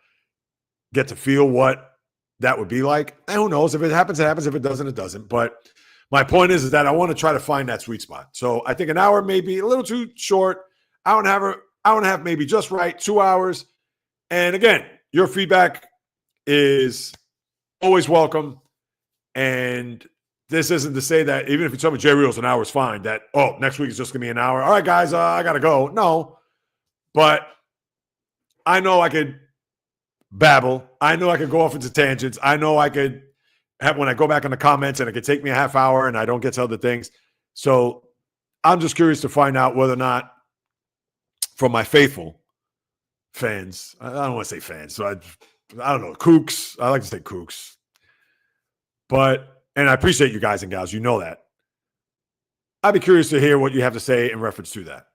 get to feel what that would be like. And who knows? If it happens, it happens. If it doesn't, it doesn't. But my point is that I want to try to find that sweet spot. So I think an hour may be a little too short. Hour and a half maybe just right. 2 hours. And again, your feedback is always welcome. And this isn't to say that even if you tell me Jay Reels an hour is fine, that, next week is just going to be an hour. All right, guys, I got to go. No. But I know I could babble. I know I could go off into tangents. I know I could have, when I go back in the comments, and it could take me a half hour and I don't get to other things. So I'm just curious to find out whether or not, from my faithful fans, I don't want to say fans, so I don't know, kooks. I like to say kooks. And I appreciate you guys and gals. You know that. I'd be curious to hear what you have to say in reference to that.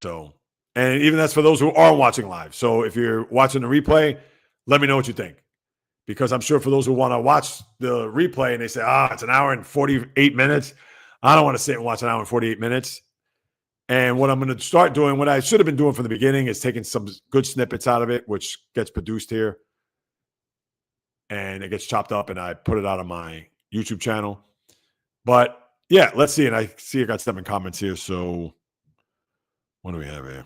So, and even that's for those who are watching live. So if you're watching the replay, let me know what you think. Because I'm sure for those who want to watch the replay and they say, it's an hour and 48 minutes. I don't want to sit and watch an hour and 48 minutes. And what I'm going to start doing, what I should have been doing from the beginning, is taking some good snippets out of it, which gets produced here. And it gets chopped up and I put it out on my YouTube channel. But yeah, let's see. And I see I got 7 comments here. So what do we have here?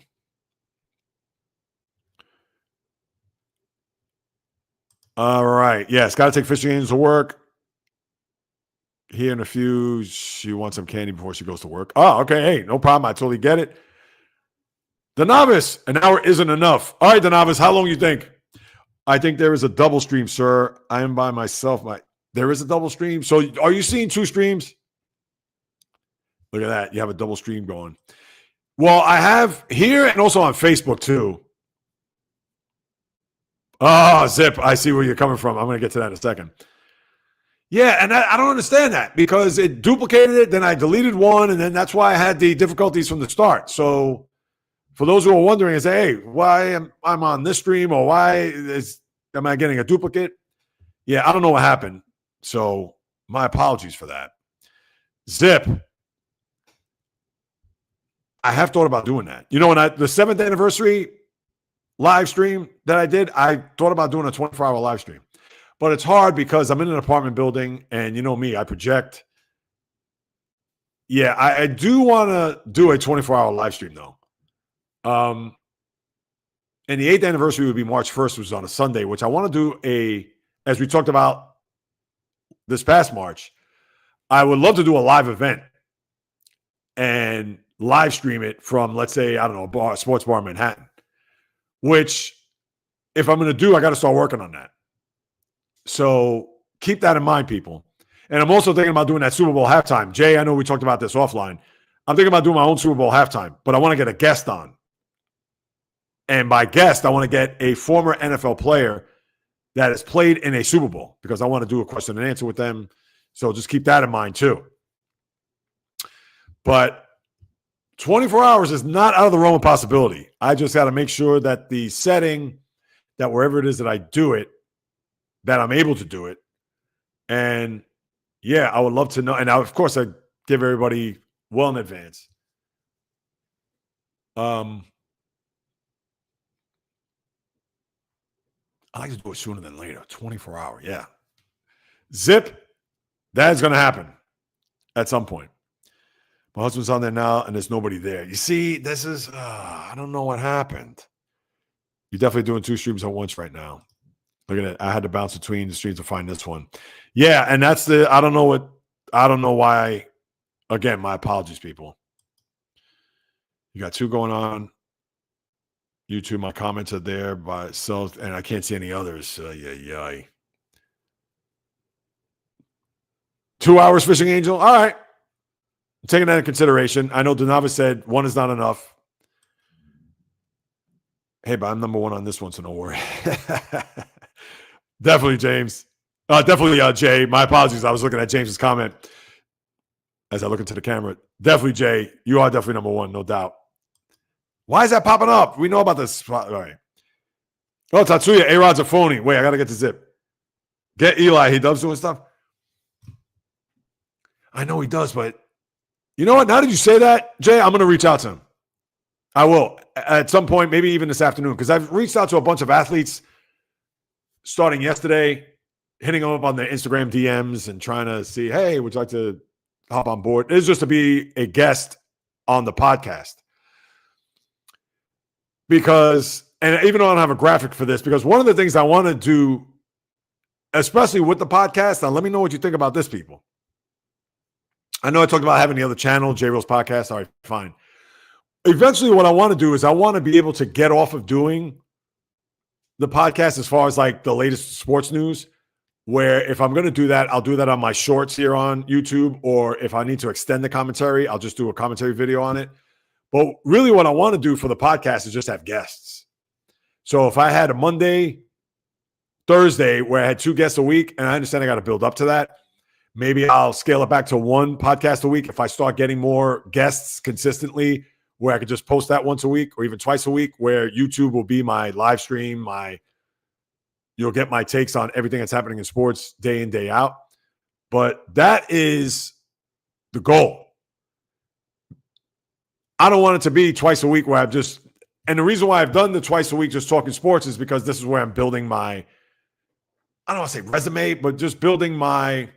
All right. Yes, got to take fishing games to work. Here in a few, she wants some candy before she goes to work. Oh, okay. Hey, no problem. I totally get it. The Novice, an hour isn't enough. All right, the Novice, how long you think? I think there is a double stream, sir. I am by myself. There is a double stream. So are you seeing 2 streams? Look at that. You have a double stream going. Well, I have here and also on Facebook too. Oh, Zip, I see where you're coming from. I'm going to get to that in a second. Yeah, and I don't understand that because it duplicated it, then I deleted one, and then that's why I had the difficulties from the start. So for those who are wondering, hey, why am I on this stream, or why am I getting a duplicate? Yeah, I don't know what happened. So my apologies for that. Zip, I have thought about doing that. You know, when the 7th anniversary live stream that I did, I thought about doing a 24-hour live stream. But it's hard because I'm in an apartment building, and you know me, I project. Yeah, I do want to do a 24-hour live stream, though. And the 8th anniversary would be March 1st, which is on a Sunday, which I want to do as we talked about this past March, I would love to do a live event and live stream it from, let's say, I don't know, a sports bar in Manhattan, which if I'm going to do, I got to start working on that. So keep that in mind, people. And I'm also thinking about doing that Super Bowl halftime. Jay, I know we talked about this offline. I'm thinking about doing my own Super Bowl halftime, but I want to get a guest on. And by guest, I want to get a former NFL player that has played in a Super Bowl because I want to do a question and answer with them. So just keep that in mind too. But 24 hours is not out of the realm of possibility. I just got to make sure that the setting, that wherever it is that I do it, that I'm able to do it. And yeah, I would love to know. And now, of course, I give everybody well in advance. I like to do it sooner than later. 24 hour. Yeah. Zip. That is going to happen at some point. My husband's on there now, and there's nobody there. You see, this is, I don't know what happened. You're definitely doing 2 streams at once right now. Look at it. I had to bounce between the streams to find this one. Yeah, and that's I don't know why. Again, my apologies, people. You got 2 going on. YouTube, my comments are there by itself, and I can't see any others. Yeah. 2 hours, Fishing Angel. All right. I'm taking that into consideration. I know Donava said 1 is not enough. Hey, but I'm number 1 on this one, so don't worry. Definitely, James. Definitely, Jay. My apologies. I was looking at James's comment as I look into the camera. Definitely, Jay. You are definitely number 1, no doubt. Why is that popping up? We know about this. All right. Oh, Tatsuya, A-Rod's a phony. Wait, I got to get to Zip. Get Eli. He does doing stuff. I know he does, but you know what? Now that you say that, Jay, I'm going to reach out to him. I will at some point, maybe even this afternoon, because I've reached out to a bunch of athletes starting yesterday, hitting them up on their Instagram DMs and trying to see, hey, would you like to hop on board? It's just to be a guest on the podcast. Because, and even though I don't have a graphic for this, because one of the things I want to do, especially with the podcast, now let me know what you think about this, people. I know I talked about having the other channel, J-Reel's podcast. All right, fine. Eventually, what I want to do is I want to be able to get off of doing the podcast as far as like the latest sports news, where if I'm going to do that, I'll do that on my shorts here on YouTube, or if I need to extend the commentary, I'll just do a commentary video on it. But really what I want to do for the podcast is just have guests. So if I had a Monday, Thursday, where I had 2 guests a week, and I understand I got to build up to that, maybe I'll scale it back to 1 podcast a week if I start getting more guests consistently, where I could just post that once a week or even twice a week, where YouTube will be my live stream, you'll get my takes on everything that's happening in sports day in, day out. But that is the goal. I don't want it to be twice a week where and the reason why I've done the twice a week just talking sports is because this is where I'm building my, I don't want to say resume, but just building my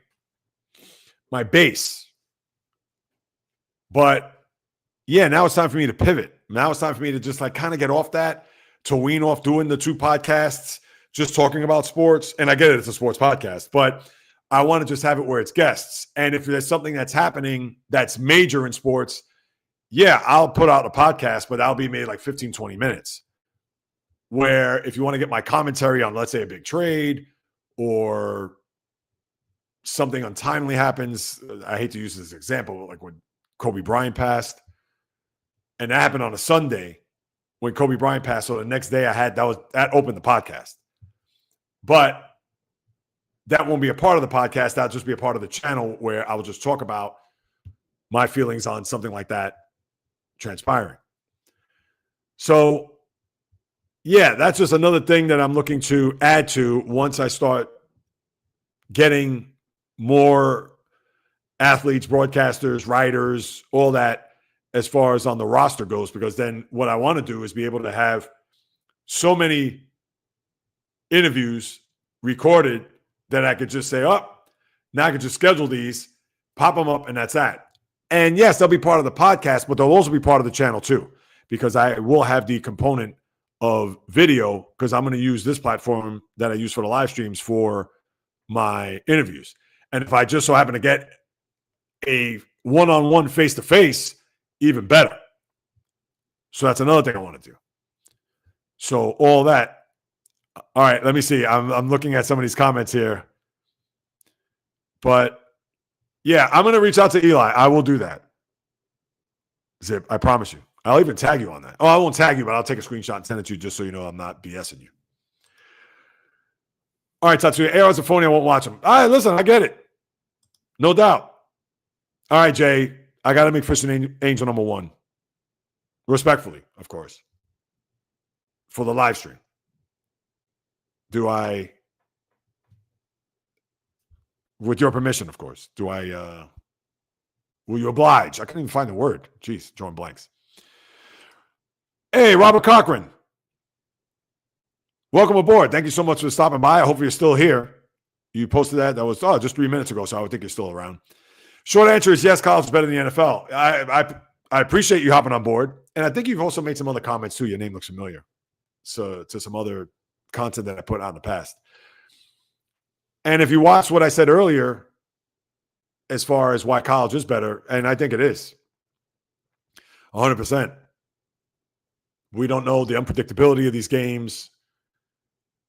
base. But yeah, now it's time for me to pivot. Now it's time for me to just like kind of get off that, to wean off doing the 2 podcasts, just talking about sports. And I get it, it's a sports podcast, but I want to just have it where it's guests. And if there's something that's happening that's major in sports, yeah, I'll put out a podcast, but that'll be made like 15, 20 minutes. Where if you want to get my commentary on, let's say, a big trade or something untimely happens, I hate to use this example, but like when Kobe Bryant passed, and that happened on a Sunday when Kobe Bryant passed. So the next day that opened the podcast. But that won't be a part of the podcast. That'll just be a part of the channel where I will just talk about my feelings on something like that transpiring. So yeah, that's just another thing that I'm looking to add to once I start getting more athletes, broadcasters, writers, all that as far as on the roster goes, because then what I want to do is be able to have so many interviews recorded that I could just say, oh, now I can just schedule these, pop them up, and that's that. And yes, they'll be part of the podcast, but they'll also be part of the channel too, because I will have the component of video, because I'm going to use this platform that I use for the live streams for my interviews. And if I just so happen to get a one-on-one face-to-face, even better. So that's another thing I want to do. So all that. All right, let me see. I'm looking at some of these comments here. But yeah, I'm going to reach out to Eli. I will do that. Zip, I promise you. I'll even tag you on that. Oh, I won't tag you, but I'll take a screenshot and send it to you just so you know I'm not BSing you. All right, Tatsuya. A.R.'s a phony. I won't watch him. All right, listen, I get it. No doubt. All right, Jay. I got to make Fishing Angel number 1. Respectfully, of course. For the live stream. With your permission, of course, will you oblige? I couldn't even find the word. Jeez, drawing blanks. Hey, Robert Cochran. Welcome aboard. Thank you so much for stopping by. I hope you're still here. You posted that. That was just 3 minutes ago, so I would think you're still around. Short answer is yes, college is better than the NFL. I appreciate you hopping on board. And I think you've also made some other comments too. Your name looks familiar. So to some other content that I put out in the past. And if you watch what I said earlier, as far as why college is better, and I think it is 100%. We don't know the unpredictability of these games.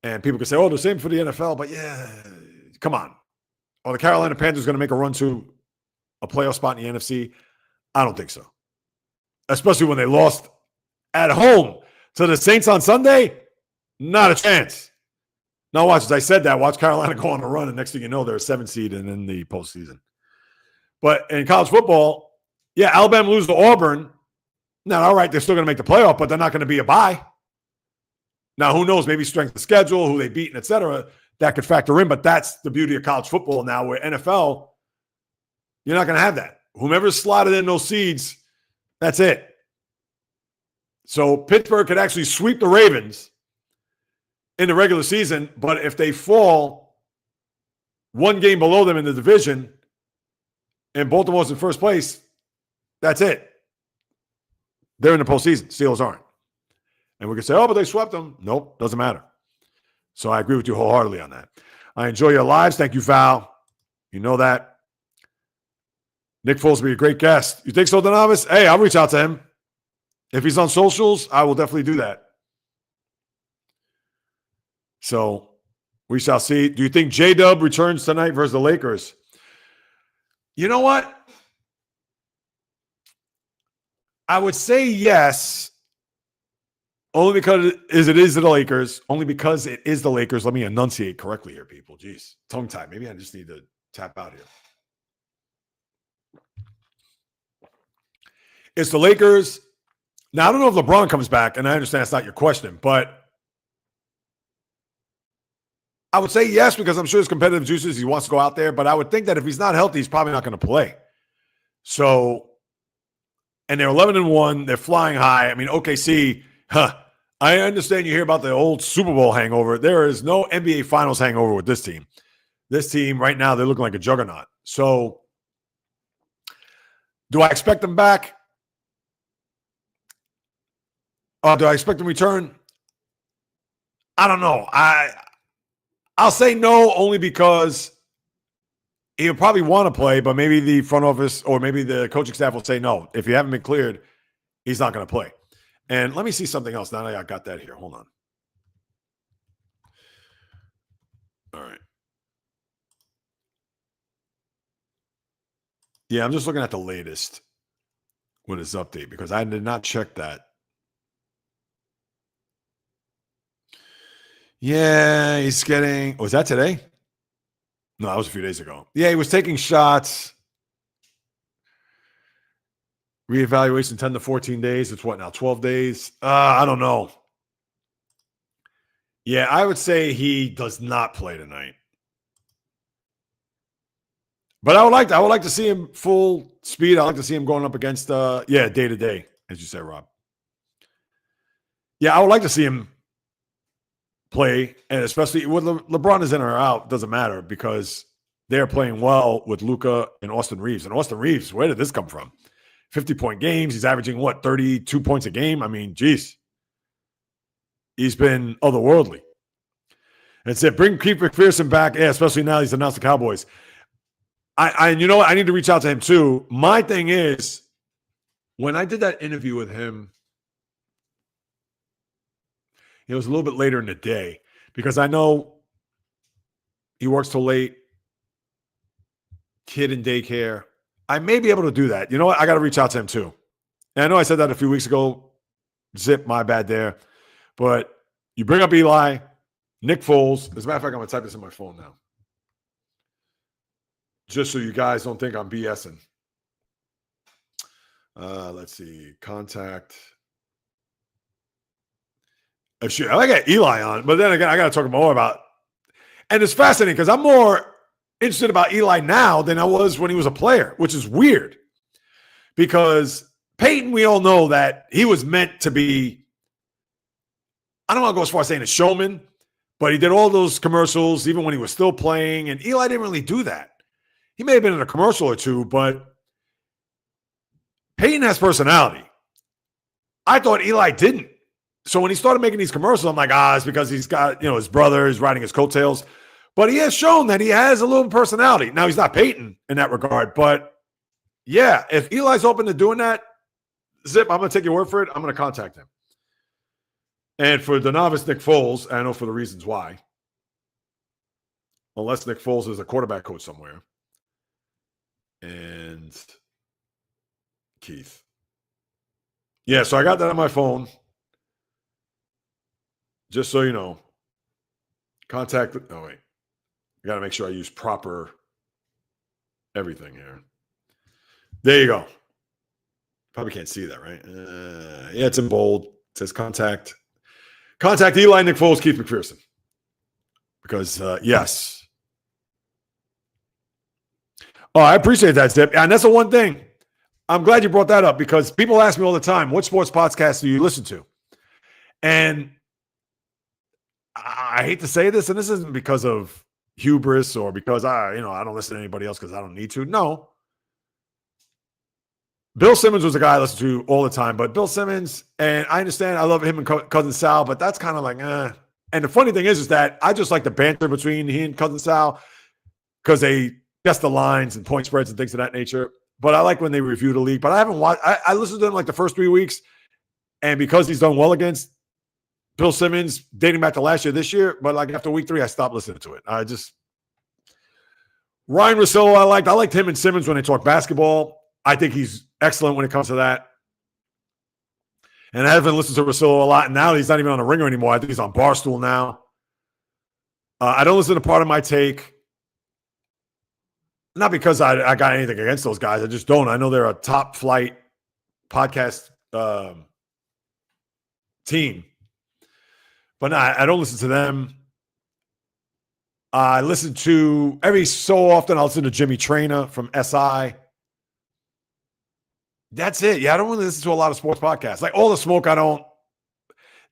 And people can say, oh, the same for the NFL. But yeah, come on. Are the Carolina Panthers going to make a run to a playoff spot in the NFC? I don't think so. Especially when they lost at home to the Saints on Sunday. Not a chance. Now watch, as I said that, watch Carolina go on a run, and next thing you know, they're a 7 seed and in the postseason. But in college football, yeah, Alabama lose to Auburn. Now, all right, they're still going to make the playoff, but they're not going to be a bye. Now, who knows? Maybe strength of schedule, who they beat, and et cetera, that could factor in. But that's the beauty of college football now, where NFL, you're not going to have that. Whomever's slotted in those seeds, that's it. So Pittsburgh could actually sweep the Ravens in the regular season, but if they fall one game below them in the division and Baltimore's in first place, that's it. They're in the postseason. Steelers aren't. And we can say, oh, but they swept them. Nope, doesn't matter. So I agree with you wholeheartedly on that. I enjoy your lives. Thank you, Val. You know that. Nick Foles will be a great guest. You think so, Donavis? Hey, I'll reach out to him. If he's on socials, I will definitely do that. So we shall see. Do you think J-Dub returns tonight versus the Lakers? You know what? I would say yes, only because it is the Lakers. Only because it is the Lakers. Let me enunciate correctly here, people. Jeez, tongue tie. Maybe I just need to tap out here. It's the Lakers. Now, I don't know if LeBron comes back, and I understand that's not your question, but I would say yes, because I'm sure his competitive juices, he wants to go out there, but I would think that if he's not healthy, he's probably not going to play. So, and they're 11-1, they're flying high. I mean, OKC, I understand you hear about the old Super Bowl hangover. There is no NBA Finals hangover with this team. This team right now, they're looking like a juggernaut. So, do I expect them back? Do I expect them to return? I don't know. I'll say no, only because he'll probably want to play, but maybe the front office or maybe the coaching staff will say no. If you haven't been cleared, he's not going to play. And let me see something else. Now that I got that here. Hold on. All right. Yeah, I'm just looking at the latest with his update because I did not check that. Yeah, he's getting, was that today? No, that was a few days ago. Yeah, he was taking shots. Reevaluation 10 to 14 days. It's what now, 12 days? I don't know. Yeah, I would say he does not play tonight. But I would like to see him full speed. I like to see him going up against day to day, as you said, Rob. Yeah, I would like to see him play, and especially when LeBron is in or out, doesn't matter because they're playing well with Luka and Austin Reeves. And Austin Reeves, where did this come from? 50-point games. He's averaging, 32 points a game? I mean, geez. He's been otherworldly. And said, bring Keith McPherson back. Yeah, especially now he's announced the Cowboys. You know what? I need to reach out to him too. My thing is, when I did that interview with him, it was a little bit later in the day because I know he works till late, kid in daycare. I may be able to do that. You know what? I got to reach out to him too. And I know I said that a few weeks ago. Zip, my bad there. But you bring up Eli, Nick Foles. As a matter of fact, I'm going to type this in my phone now. Just so you guys don't think I'm BSing. Let's see. Contact. I got Eli on, but then again, I got to talk more about. And it's fascinating because I'm more interested about Eli now than I was when he was a player, which is weird. Because Peyton, we all know that he was meant to be, I don't want to go as far as saying a showman, But he did all those commercials even when he was still playing, and Eli didn't really do that. He may have been in a commercial or two, but Peyton has personality. I thought Eli didn't. So when he started making these commercials, I'm like, it's because he's got, his brother is riding his coattails. But he has shown that he has a little personality. Now, he's not Peyton in that regard, but yeah, if Eli's open to doing that, Zip, I'm going to take your word for it. I'm going to contact him. And for the novice Nick Foles, I know for the reasons why. Unless Nick Foles is a quarterback coach somewhere. And Keith. Yeah, so I got that on my phone. Just so you know. Contact. Oh, wait. I got to make sure I use proper everything here. There you go. Probably can't see that, right? Yeah, it's in bold. It says contact Eli, Nick Foles, Keith McPherson. Because, yes. Oh, I appreciate that, Zip. And that's the one thing. I'm glad you brought that up because people ask me all the time, what sports podcasts do you listen to? And I hate to say this, and this isn't because of hubris or because I don't listen to anybody else because I don't need to. No. Bill Simmons was a guy I listened to all the time, but Bill Simmons, and I understand I love him and Cousin Sal, but that's kind of like, And the funny thing is that I just like the banter between he and Cousin Sal because they guess the lines and point spreads and things of that nature. But I like when they review the league. But I haven't watched. I listened to him like the first 3 weeks, and because he's done well against Bill Simmons, dating back to last year, this year. But like after week 3, I stopped listening to it. Ryan Russillo, I liked him and Simmons when they talk basketball. I think he's excellent when it comes to that. And I haven't listened to Russillo a lot, and now he's not even on the Ringer anymore. I think he's on Barstool now. I don't listen to Part of My Take. Not because I got anything against those guys. I just don't. I know they're a top flight podcast team. But no, I don't listen to them. I listen to, every so often, I'll listen to Jimmy Traina from SI. That's it. Yeah, I don't really listen to a lot of sports podcasts. Like All the Smoke, I don't.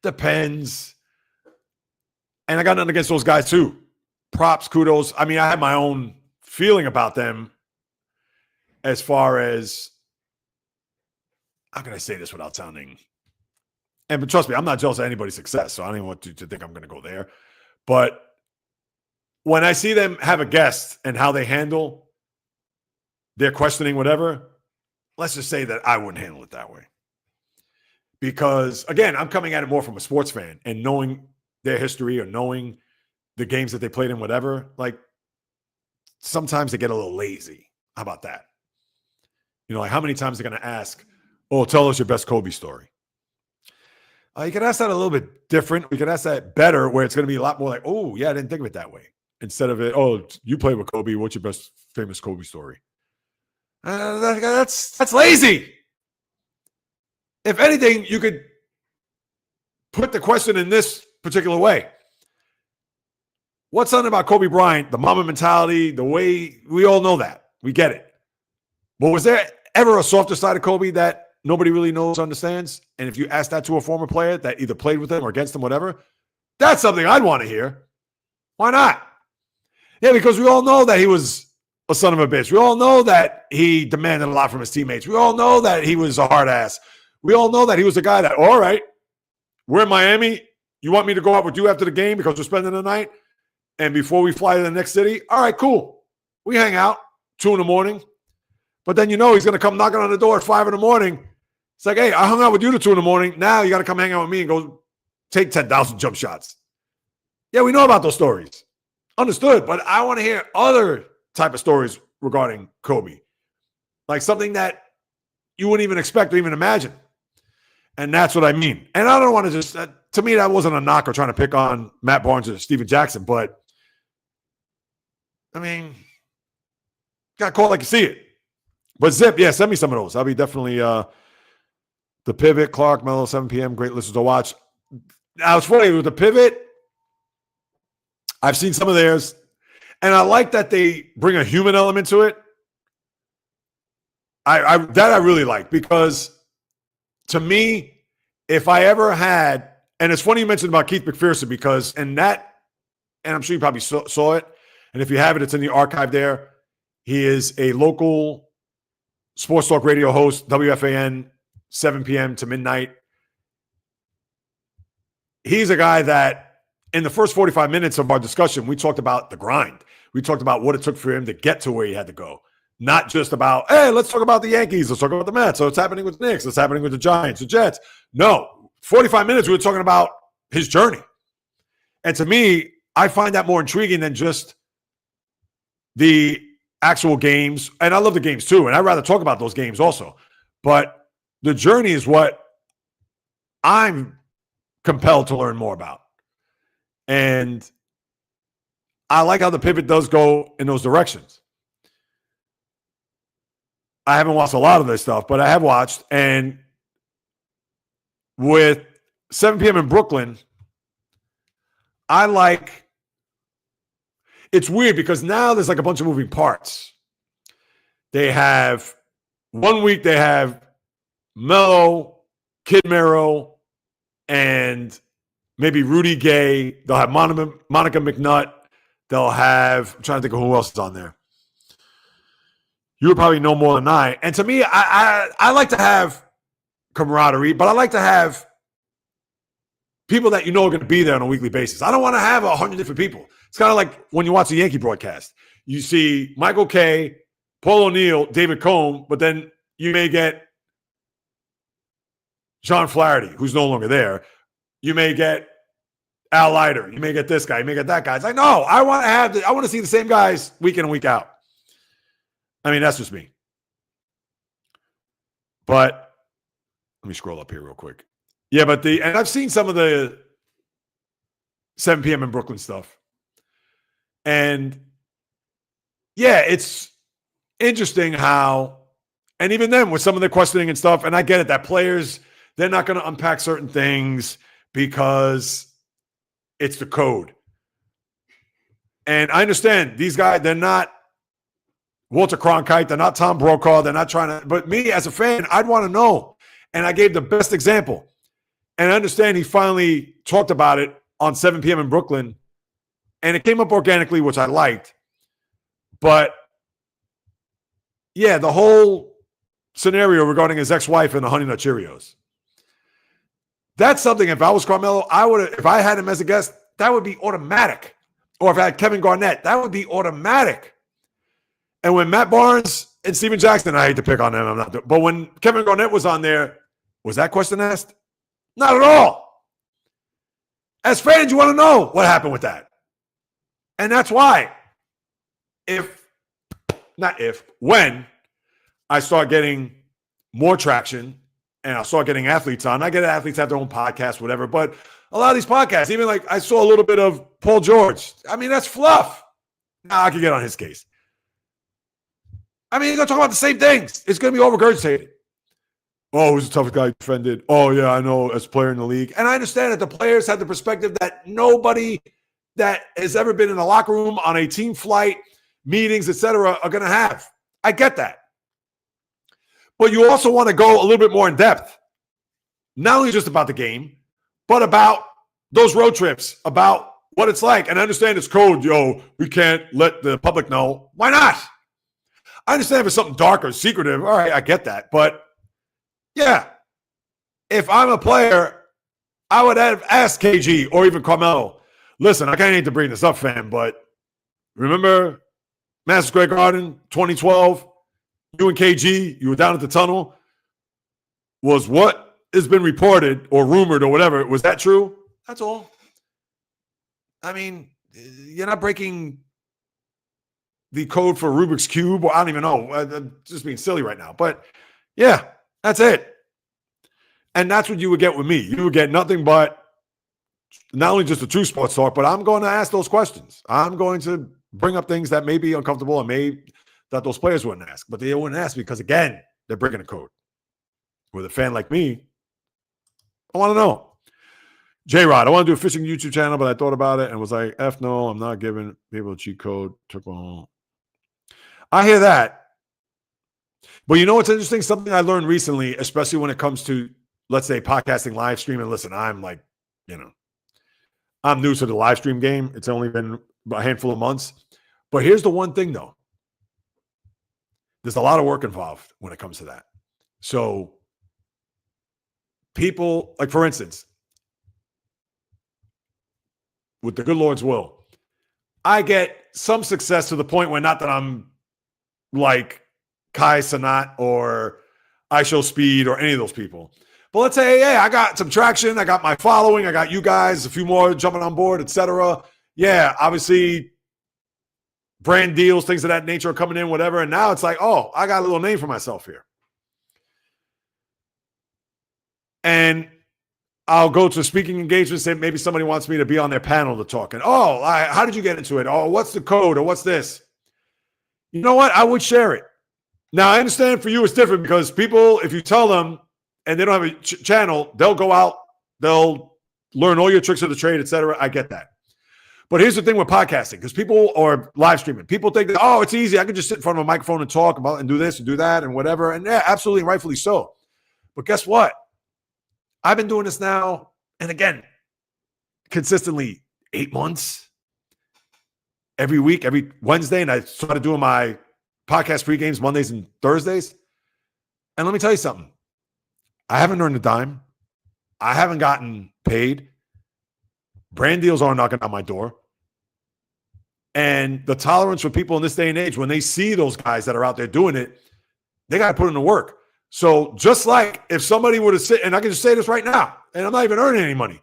Depends. And I got nothing against those guys too. Props, kudos. I mean, I have my own feeling about them as far as, how can I say this without sounding, but trust me, I'm not jealous of anybody's success, so I don't even want to think I'm going to go there. But when I see them have a guest and how they handle their questioning, whatever, let's just say that I wouldn't handle it that way. Because, again, I'm coming at it more from a sports fan and knowing their history or knowing the games that they played in, whatever. Like, sometimes they get a little lazy. How about that? Like how many times they're going to ask, tell us your best Kobe story. You can ask that a little bit different. We can ask that better where it's going to be a lot more like, I didn't think of it that way. Instead of it, you played with Kobe. What's your best famous Kobe story? That's lazy. If anything, you could put the question in this particular way. What's something about Kobe Bryant, the Mamba mentality, the way we all know that. We get it. But was there ever a softer side of Kobe that nobody really knows, understands? And if you ask that to a former player that either played with him or against him, whatever, that's something I'd want to hear. Why not? Yeah, because we all know that he was a son of a bitch. We all know that he demanded a lot from his teammates. We all know that he was a hard ass. We all know that he was a guy that, all right, we're in Miami. You want me to go out with you after the game because we're spending the night? And before we fly to the next city, all right, cool. We hang out 2 a.m. But then he's going to come knocking on the door at 5 a.m. It's like, hey, I hung out with you till 2 a.m. Now you got to come hang out with me and go take 10,000 jump shots. Yeah, we know about those stories. Understood. But I want to hear other type of stories regarding Kobe. Like something that you wouldn't even expect or even imagine. And that's what I mean. And I don't want to just, to me, that wasn't a knock or trying to pick on Matt Barnes or Steven Jackson. But, I mean, got to call it like you see it. But Zip, yeah, send me some of those. I'll be definitely the Pivot, Clark, Mellow, 7 p.m. Great listeners to watch. Now, it's funny, with the Pivot, I've seen some of theirs, and I like that they bring a human element to it. I really like, because to me, if I ever had, and it's funny you mentioned about Keith McPherson, because in that and I'm sure you probably saw it. And if you have it, it's in the archive there. He is a local sports talk radio host, WFAN, 7 p.m. to midnight. He's a guy that in the first 45 minutes of our discussion, we talked about the grind. We talked about what it took for him to get to where he had to go. Not just about, hey, let's talk about the Yankees. Let's talk about the Mets. So what's happening with the Knicks? What's happening with the Giants, the Jets? No, 45 minutes, we were talking about his journey. And to me, I find that more intriguing than just the actual games. And I love the games too. And I'd rather talk about those games also. But the journey is what I'm compelled to learn more about. And I like how the pivot does go in those directions. I haven't watched a lot of this stuff, but I have watched. And with 7 p.m. in Brooklyn, it's weird because now there's like a bunch of moving parts. They have, one week they have Melo, Kid Mero, and maybe Rudy Gay. They'll have Monica McNutt. They'll have, I'm trying to think of who else is on there. You would probably know more than I. And to me, I like to have camaraderie, but I like to have people that you know are going to be there on a weekly basis. I don't want to have 100 different people. It's kind of like when you watch a Yankee broadcast. You see Michael Kay, Paul O'Neill, David Cone, but then you may get John Flaherty, who's no longer there. You may get Al Leiter. You may get this guy. You may get that guy. It's like, no, I want to see the same guys week in and week out. I mean, that's just me. But let me scroll up here real quick. Yeah, and I've seen some of the 7 p.m. in Brooklyn stuff. And yeah, it's interesting how, and even then with some of the questioning and stuff, and I get it, that players, they're not going to unpack certain things because it's the code. And I understand these guys, they're not Walter Cronkite, they're not Tom Brokaw, they're not trying to, but me as a fan, I'd want to know. And I gave the best example. And I understand he finally talked about it on 7 p.m. in Brooklyn, and it came up organically, which I liked. But yeah, the whole scenario regarding his ex-wife and the Honey Nut Cheerios. That's something, if I was Carmelo, if I had him as a guest, that would be automatic. Or if I had Kevin Garnett, that would be automatic. And when Matt Barnes and Steven Jackson, I hate to pick on them, but when Kevin Garnett was on there, was that question asked? Not at all. As fans, you want to know what happened with that. And that's why when I start getting more traction and I start getting athletes on, I get athletes have their own podcast, whatever, but a lot of these podcasts, even like I saw a little bit of Paul George. I mean, that's fluff. Nah, I could get on his case. I mean, you're going to talk about the same things. It's going to be overregurgitated. Oh, who's the toughest guy defended? Oh, yeah, I know, as a player in the league. And I understand that the players have the perspective that nobody that has ever been in a locker room on a team flight, meetings, etc., are going to have. I get that. But you also want to go a little bit more in depth. Not only just about the game, but about those road trips, about what it's like. And I understand it's code, we can't let the public know. Why not? I understand if it's something dark or secretive. All right, I get that. But yeah, if I'm a player, I would have asked KG or even Carmelo, listen, I can't hate to bring this up, fam, but remember Madison Square Garden 2012? You and KG, you were down at the tunnel. Was what has been reported or rumored or whatever, was that true? That's all. I mean, you're not breaking the code for Rubik's Cube, or I don't even know. I'm just being silly right now. But yeah, that's it. And that's what you would get with me. You would get nothing but not only just the true sports talk, but I'm going to ask those questions. I'm going to bring up things that may be uncomfortable and that those players wouldn't ask. But they wouldn't ask because, again, they're breaking a code. With a fan like me, I want to know. J-Rod, I want to do a fishing YouTube channel, but I thought about it and was like, F no, I'm not giving people a cheat code. Took on. I hear that. But you know what's interesting? Something I learned recently, especially when it comes to, let's say, podcasting, live streaming. Listen, I'm like, I'm new to the live stream game. It's only been a handful of months. But here's the one thing, though. There's a lot of work involved when it comes to that. So people, like for instance, with the good Lord's will, I get some success to the point where not that I'm like Kai Sanat or I Show Speed or any of those people. But let's say, hey, I got some traction. I got my following. I got you guys, a few more jumping on board, etc. Yeah, obviously brand deals, things of that nature are coming in, whatever. And now it's like, oh, I got a little name for myself here. And I'll go to speaking engagements, say maybe somebody wants me to be on their panel to talk. And, oh, how did you get into it? Oh, what's the code or what's this? You know what? I would share it. Now, I understand for you it's different because people, if you tell them and they don't have a channel, they'll go out, they'll learn all your tricks of the trade, etc. I get that. But here's the thing with podcasting, because people or live streaming, people think that, oh, it's easy. I can just sit in front of a microphone and talk about and do this and do that and whatever. And yeah, absolutely, rightfully so. But guess what? I've been doing this now, and again, consistently 8 months, every week, every Wednesday, and I started doing my podcast pre-games Mondays and Thursdays. And let me tell you something. I haven't earned a dime. I haven't gotten paid. Brand deals aren't knocking on my door. And the tolerance for people in this day and age, when they see those guys that are out there doing it, they got to put in the work. So just like if somebody were to sit, and I can just say this right now, and I'm not even earning any money,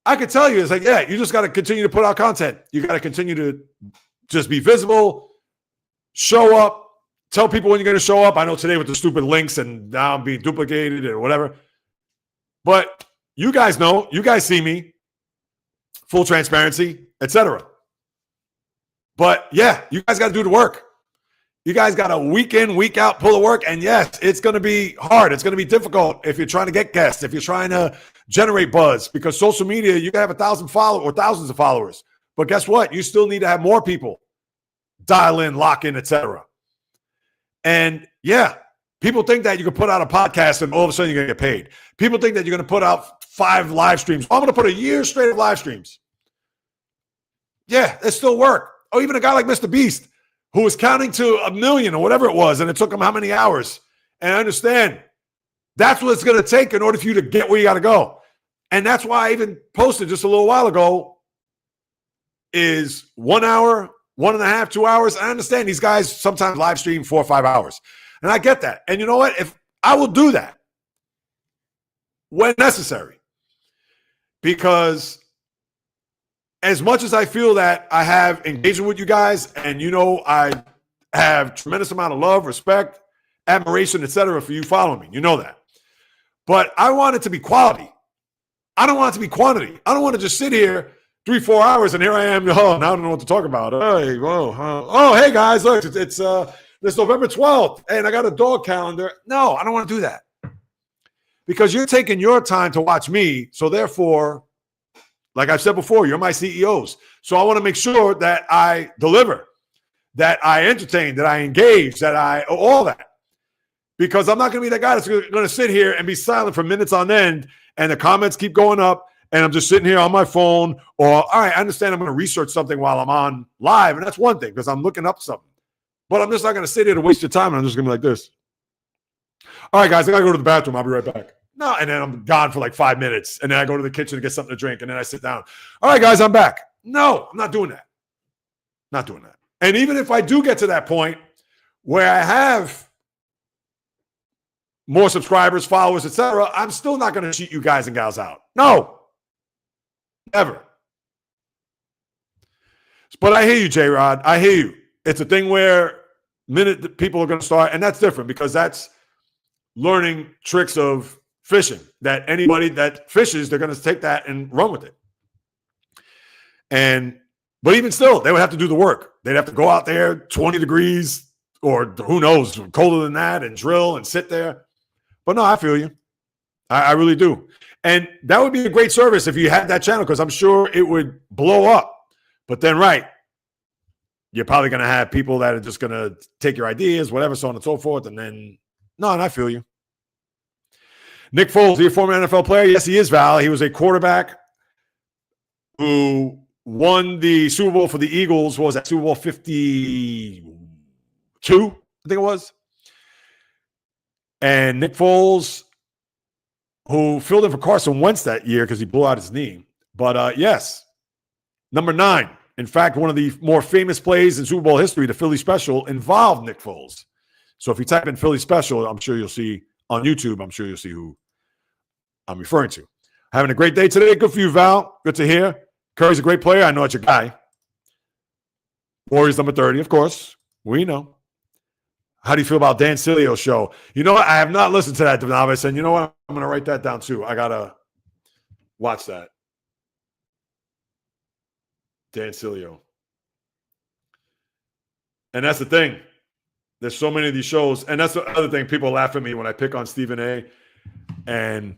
I could tell you, it's like, yeah, you just got to continue to put out content. You got to continue to just be visible, show up, tell people when you're going to show up. I know today with the stupid links and now I'm being duplicated or whatever. But you guys know, you guys see me, full transparency, etc. But yeah, you guys got to do the work. You guys got to week in, week out, pull the work. And yes, it's going to be hard. It's going to be difficult if you're trying to get guests, if you're trying to generate buzz, because social media, you can have 1,000 followers or thousands of followers. But guess what? You still need to have more people dial in, lock in, etc. And yeah, people think that you can put out a podcast and all of a sudden you're going to get paid. People think that you're going to put out 5 live streams. I'm going to put a year straight of live streams. Yeah, it still work. Oh, even a guy like Mr. Beast, who was counting to 1 million or whatever it was, and it took him how many hours? And I understand that's what it's going to take in order for you to get where you got to go. And that's why I even posted just a little while ago is 1 hour, 1.5, 2 hours. I understand these guys sometimes live stream 4 or 5 hours. And I get that. And you know what? If I will do that when necessary, because as much as I feel that I have engagement with you guys, and you know I have tremendous amount of love, respect, admiration, etc. for you following me. You know that. But I want it to be quality. I don't want it to be quantity. I don't want to just sit here 3-4 hours and here I am. Oh, now I don't know what to talk about. Hey, hey guys, look, it's November 12th, and I got a dog calendar. No, I don't want to do that. Because you're taking your time to watch me, so therefore, like I've said before, you're my CEOs. So I want to make sure that I deliver, that I entertain, that I engage, that I all that. Because I'm not going to be that guy that's going to sit here and be silent for minutes on end, and the comments keep going up, and I'm just sitting here on my phone. Or, all right, I understand I'm going to research something while I'm on live, and that's one thing because I'm looking up something. But I'm just not going to sit here to waste your time, and I'm just going to be like this. All right, guys, I got to go to the bathroom. I'll be right back. No, and then I'm gone for like 5 minutes, and then I go to the kitchen to get something to drink, and then I sit down. All right, guys, I'm back. No, I'm not doing that. Not doing that. And even if I do get to that point where I have more subscribers, followers, etc., I'm still not going to cheat you guys and gals out. No. Never. But I hear you, J-Rod. I hear you. It's a thing where minute that people are going to start, and that's different because that's learning tricks of fishing, that anybody that fishes, they're going to take that and run with it. But even still, they would have to do the work. They'd have to go out there 20 degrees or who knows, colder than that, and drill and sit there. But no, I feel you. I really do. And that would be a great service if you had that channel, because I'm sure it would blow up. But then, right, you're probably going to have people that are just going to take your ideas, whatever, so on and so forth. And then, no, and I feel you. Nick Foles, is he a former NFL player? Yes, he is, Val. He was a quarterback who won the Super Bowl for the Eagles. What was that? Super Bowl 52, I think it was. And Nick Foles, who filled in for Carson Wentz that year because he blew out his knee. But yes, number 9. In fact, one of the more famous plays in Super Bowl history, the Philly Special, involved Nick Foles. So if you type in Philly Special, I'm sure you'll see on YouTube, I'm sure you'll see who I'm referring to. Having a great day today. Good for you, Val. Good to hear. Curry's a great player. I know it's your guy. Warriors number 30, of course. We know. How do you feel about Dan Silio's show? You know what? I have not listened to that, Denavis, and you know what? I'm going to write that down too. I got to watch that. Dan Silio. And that's the thing. There's so many of these shows. And that's the other thing. People laugh at me when I pick on Stephen A. And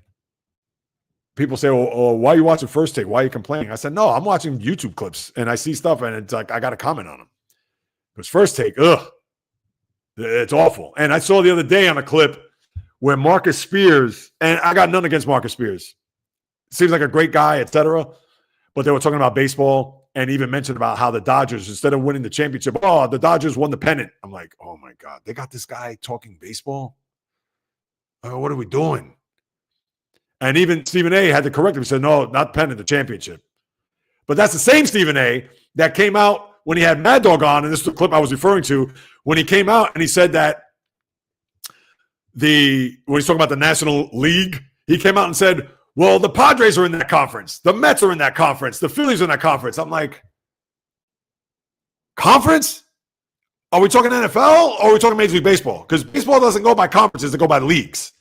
people say, oh, why are you watching First Take? Why are you complaining? I said, no, I'm watching YouTube clips. And I see stuff, and it's like I got to comment on them. Because First Take, it's awful. And I saw the other day on a clip where Marcus Spears, and I got none against Marcus Spears. Seems like a great guy, etc. But they were talking about baseball and even mentioned about how the Dodgers, instead of winning the championship, the Dodgers won the pennant. I'm like, oh, my God. They got this guy talking baseball? What are we doing? And even Stephen A. had to correct him. He said, no, not the pennant, the championship. But that's the same Stephen A. that came out when he had Mad Dog on, and this is the clip I was referring to, when he came out and he said that when he's talking about the National League, he came out and said, well, the Padres are in that conference. The Mets are in that conference. The Phillies are in that conference. I'm like, conference? Are we talking NFL or are we talking Major League Baseball? Because baseball doesn't go by conferences, it go by leagues.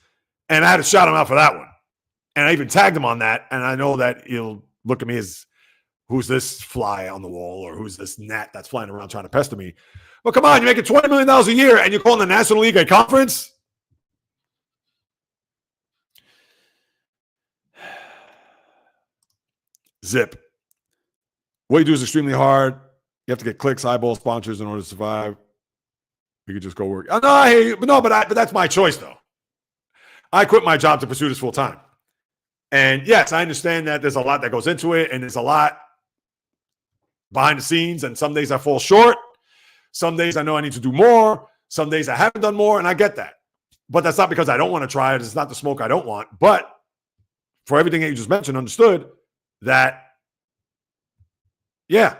And I had to shout him out for that one. And I even tagged him on that. And I know that he'll look at me as, who's this fly on the wall or who's this gnat that's flying around trying to pester me? Well, come on, you're making $20 million a year and you're calling the National League a conference? Zip. What you do is extremely hard. You have to get clicks, eyeballs, sponsors in order to survive. You could just go work. Oh, no, I hate you. But that's my choice, though. I quit my job to pursue this full time. And yes, I understand that there's a lot that goes into it, and there's a lot behind the scenes, and some days I fall short. Some days I know I need to do more. Some days I haven't done more, and I get that. But that's not because I don't want to try it. It's not the smoke I don't want. But for everything that you just mentioned, understood that, yeah,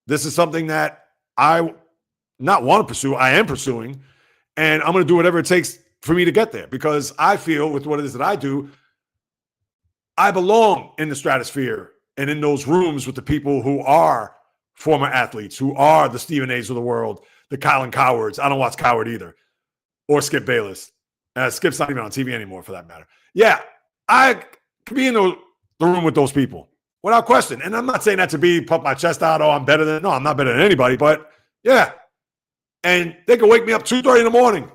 this is something that I not want to pursue. I am pursuing, and I'm going to do whatever it takes for me to get there, because I feel with what it is that I do, I belong in the stratosphere and in those rooms with the people who are former athletes, who are the Stephen A's of the world, the Colin Cowards. I don't watch Coward either, or Skip Bayless. Skip's not even on TV anymore, for that matter. Yeah, I could be in the room with those people without question. And I'm not saying that to puff my chest out. Oh, I'm better than. No, I'm not better than anybody. But yeah, and they can wake me up 2:30 in the morning.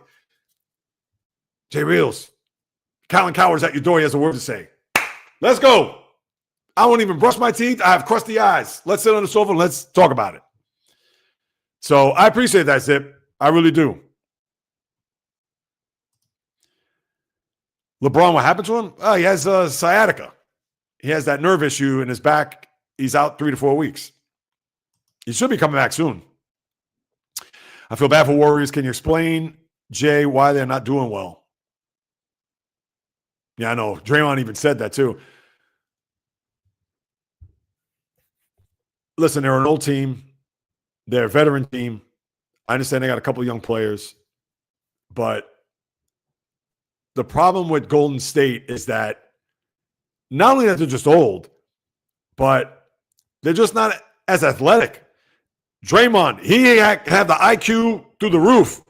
Jay Reels, Colin Cowards at your door. He has a word to say. Let's go. I won't even brush my teeth. I have crusty eyes. Let's sit on the sofa and let's talk about it. So I appreciate that, Zip. I really do. LeBron, what happened to him? Oh, he has sciatica. He has that nerve issue in his back. He's out 3 to 4 weeks. He should be coming back soon. I feel bad for Warriors. Can you explain, Jay, why they're not doing well? Yeah, I know. Draymond even said that too. Listen, they're an old team. They're a veteran team. I understand they got a couple of young players. But the problem with Golden State is that not only that they're just old, but they're just not as athletic. Draymond, he had the IQ through the roof.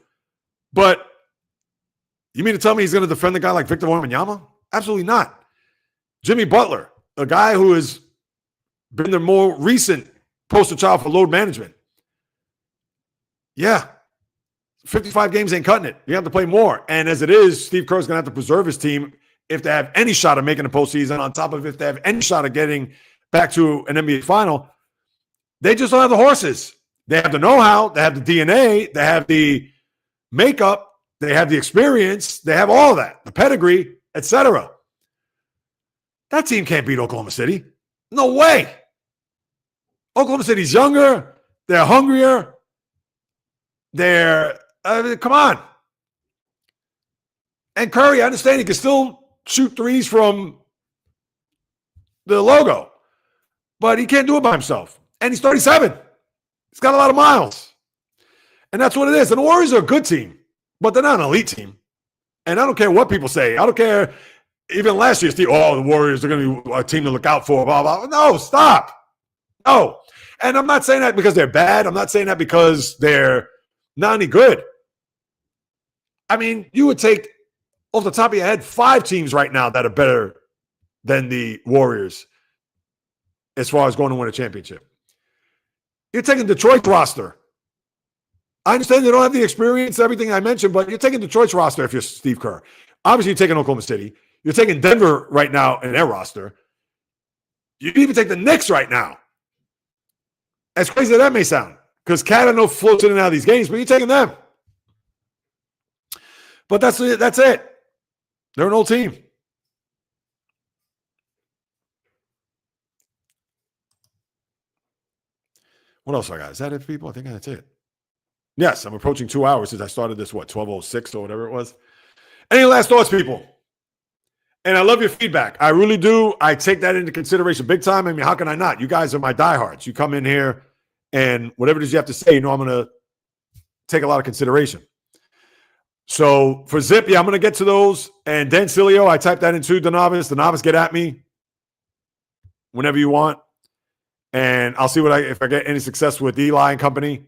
But you mean to tell me he's going to defend a guy like Victor Wembanyama? Absolutely not. Jimmy Butler, a guy who has been the more recent poster child for load management. Yeah, 55 games ain't cutting it. You have to play more. And as it is, Steve Kerr's going to have to preserve his team if they have any shot of making the postseason, on top of if they have any shot of getting back to an NBA final. They just don't have the horses. They have the know-how. They have the DNA. They have the makeup. They have the experience. They have all of that, the pedigree, etc. That team can't beat Oklahoma City. No way. Oklahoma City's younger. They're hungrier. Come on. And Curry, I understand he can still shoot threes from the logo, but he can't do it by himself. And he's 37. He's got a lot of miles. And that's what it is. And the Warriors are a good team, but they're not an elite team. And I don't care what people say. I don't care. Even last year, the Warriors are going to be a team to look out for, blah, blah. No, stop. No. And I'm not saying that because they're bad. I'm not saying that because they're not any good. I mean, you would take, off the top of your head, 5 teams right now that are better than the Warriors as far as going to win a championship. You're taking Detroit's roster. I understand they don't have the experience, everything I mentioned, but you're taking Detroit's roster if you're Steve Kerr. Obviously, you're taking Oklahoma City. You're taking Denver right now in their roster. You can even take the Knicks right now. As crazy as that may sound, because Cat, I know, floats in and out of these games, but you're taking them. But that's it. That's it. They're an old team. What else I got? Is that it, people? I think that's it. Yes, I'm approaching 2 hours since I started this, 12:06 or whatever it was. Any last thoughts, people? And I love your feedback. I really do. I take that into consideration big time. I mean, how can I not? You guys are my diehards. You come in here and whatever it is you have to say, I'm going to take a lot of consideration. So for Zip, I'm going to get to those. And Dan Cilio, I typed that into Donavis. Donavis, get at me whenever you want. And I'll see if I get any success with Eli and company.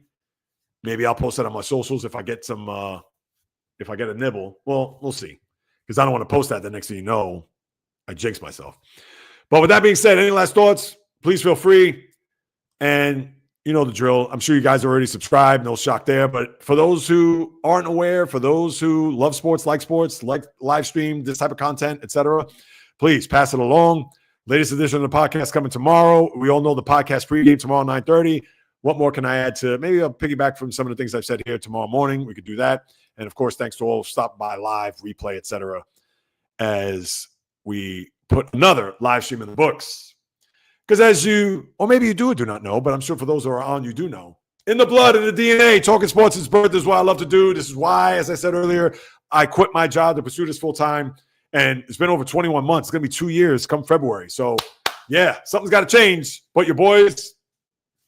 Maybe I'll post that on my socials if I get if I get a nibble. Well, we'll see. Because I don't want to post that. The next thing you know, I jinx myself. But with that being said, any last thoughts? Please feel free. And you know the drill. I'm sure you guys are already subscribed. No shock there. But for those who aren't aware, for those who love sports, like live stream, this type of content, etc., please pass it along. Latest edition of the podcast coming tomorrow. We all know the podcast pregame tomorrow, 9:30. What more can I add to? Maybe I'll piggyback from some of the things I've said here tomorrow morning. We could do that. And, of course, thanks to all stop by live, replay, etc., as we put another live stream in the books. Because as you, or maybe you do or do not know, but I'm sure for those who are on, you do know. In the blood, in the DNA, talking sports is birth is what I love to do. This is why, as I said earlier, I quit my job to pursue this full time. And it's been over 21 months. It's going to be 2 years come February. So, yeah, something's got to change. But your boys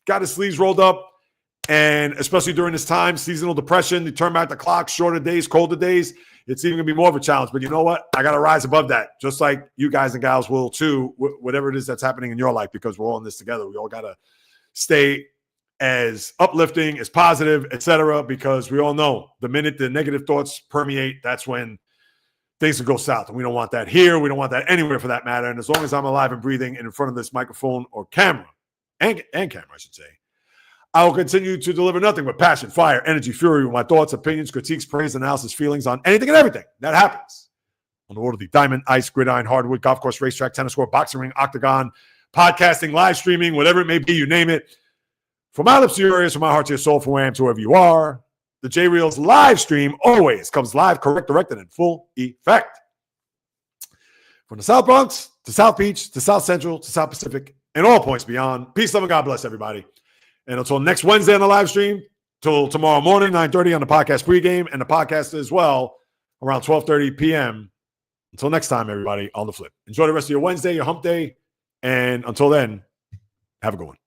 got his sleeves rolled up. And especially during this time, seasonal depression, you turn back the clock, shorter days, colder days, it's even going to be more of a challenge. But you know what? I got to rise above that, just like you guys and gals will too, whatever it is that's happening in your life, because we're all in this together. We all got to stay as uplifting, as positive, etc., because we all know the minute the negative thoughts permeate, that's when things will go south. And we don't want that here. We don't want that anywhere for that matter. And as long as I'm alive and breathing and in front of this microphone or camera, and camera, I should say, I will continue to deliver nothing but passion, fire, energy, fury with my thoughts, opinions, critiques, praise, analysis, feelings on anything and everything that happens on the world of the diamond, ice, gridiron, hardwood, golf course, racetrack, tennis court, boxing ring, octagon, podcasting, live streaming, whatever it may be, you name it. From my lips to your ears, from my heart to your soul, from where I am to wherever you are, the J Reels live stream always comes live, correct, directed, in full effect. From the South Bronx to South Beach to South Central to South Pacific and all points beyond. Peace, love, and God bless everybody. And until next Wednesday on the live stream, till tomorrow morning, 9:30 on the podcast pregame, and the podcast as well around 12:30 p.m. Until next time, everybody, on the flip. Enjoy the rest of your Wednesday, your hump day, and until then, have a good one.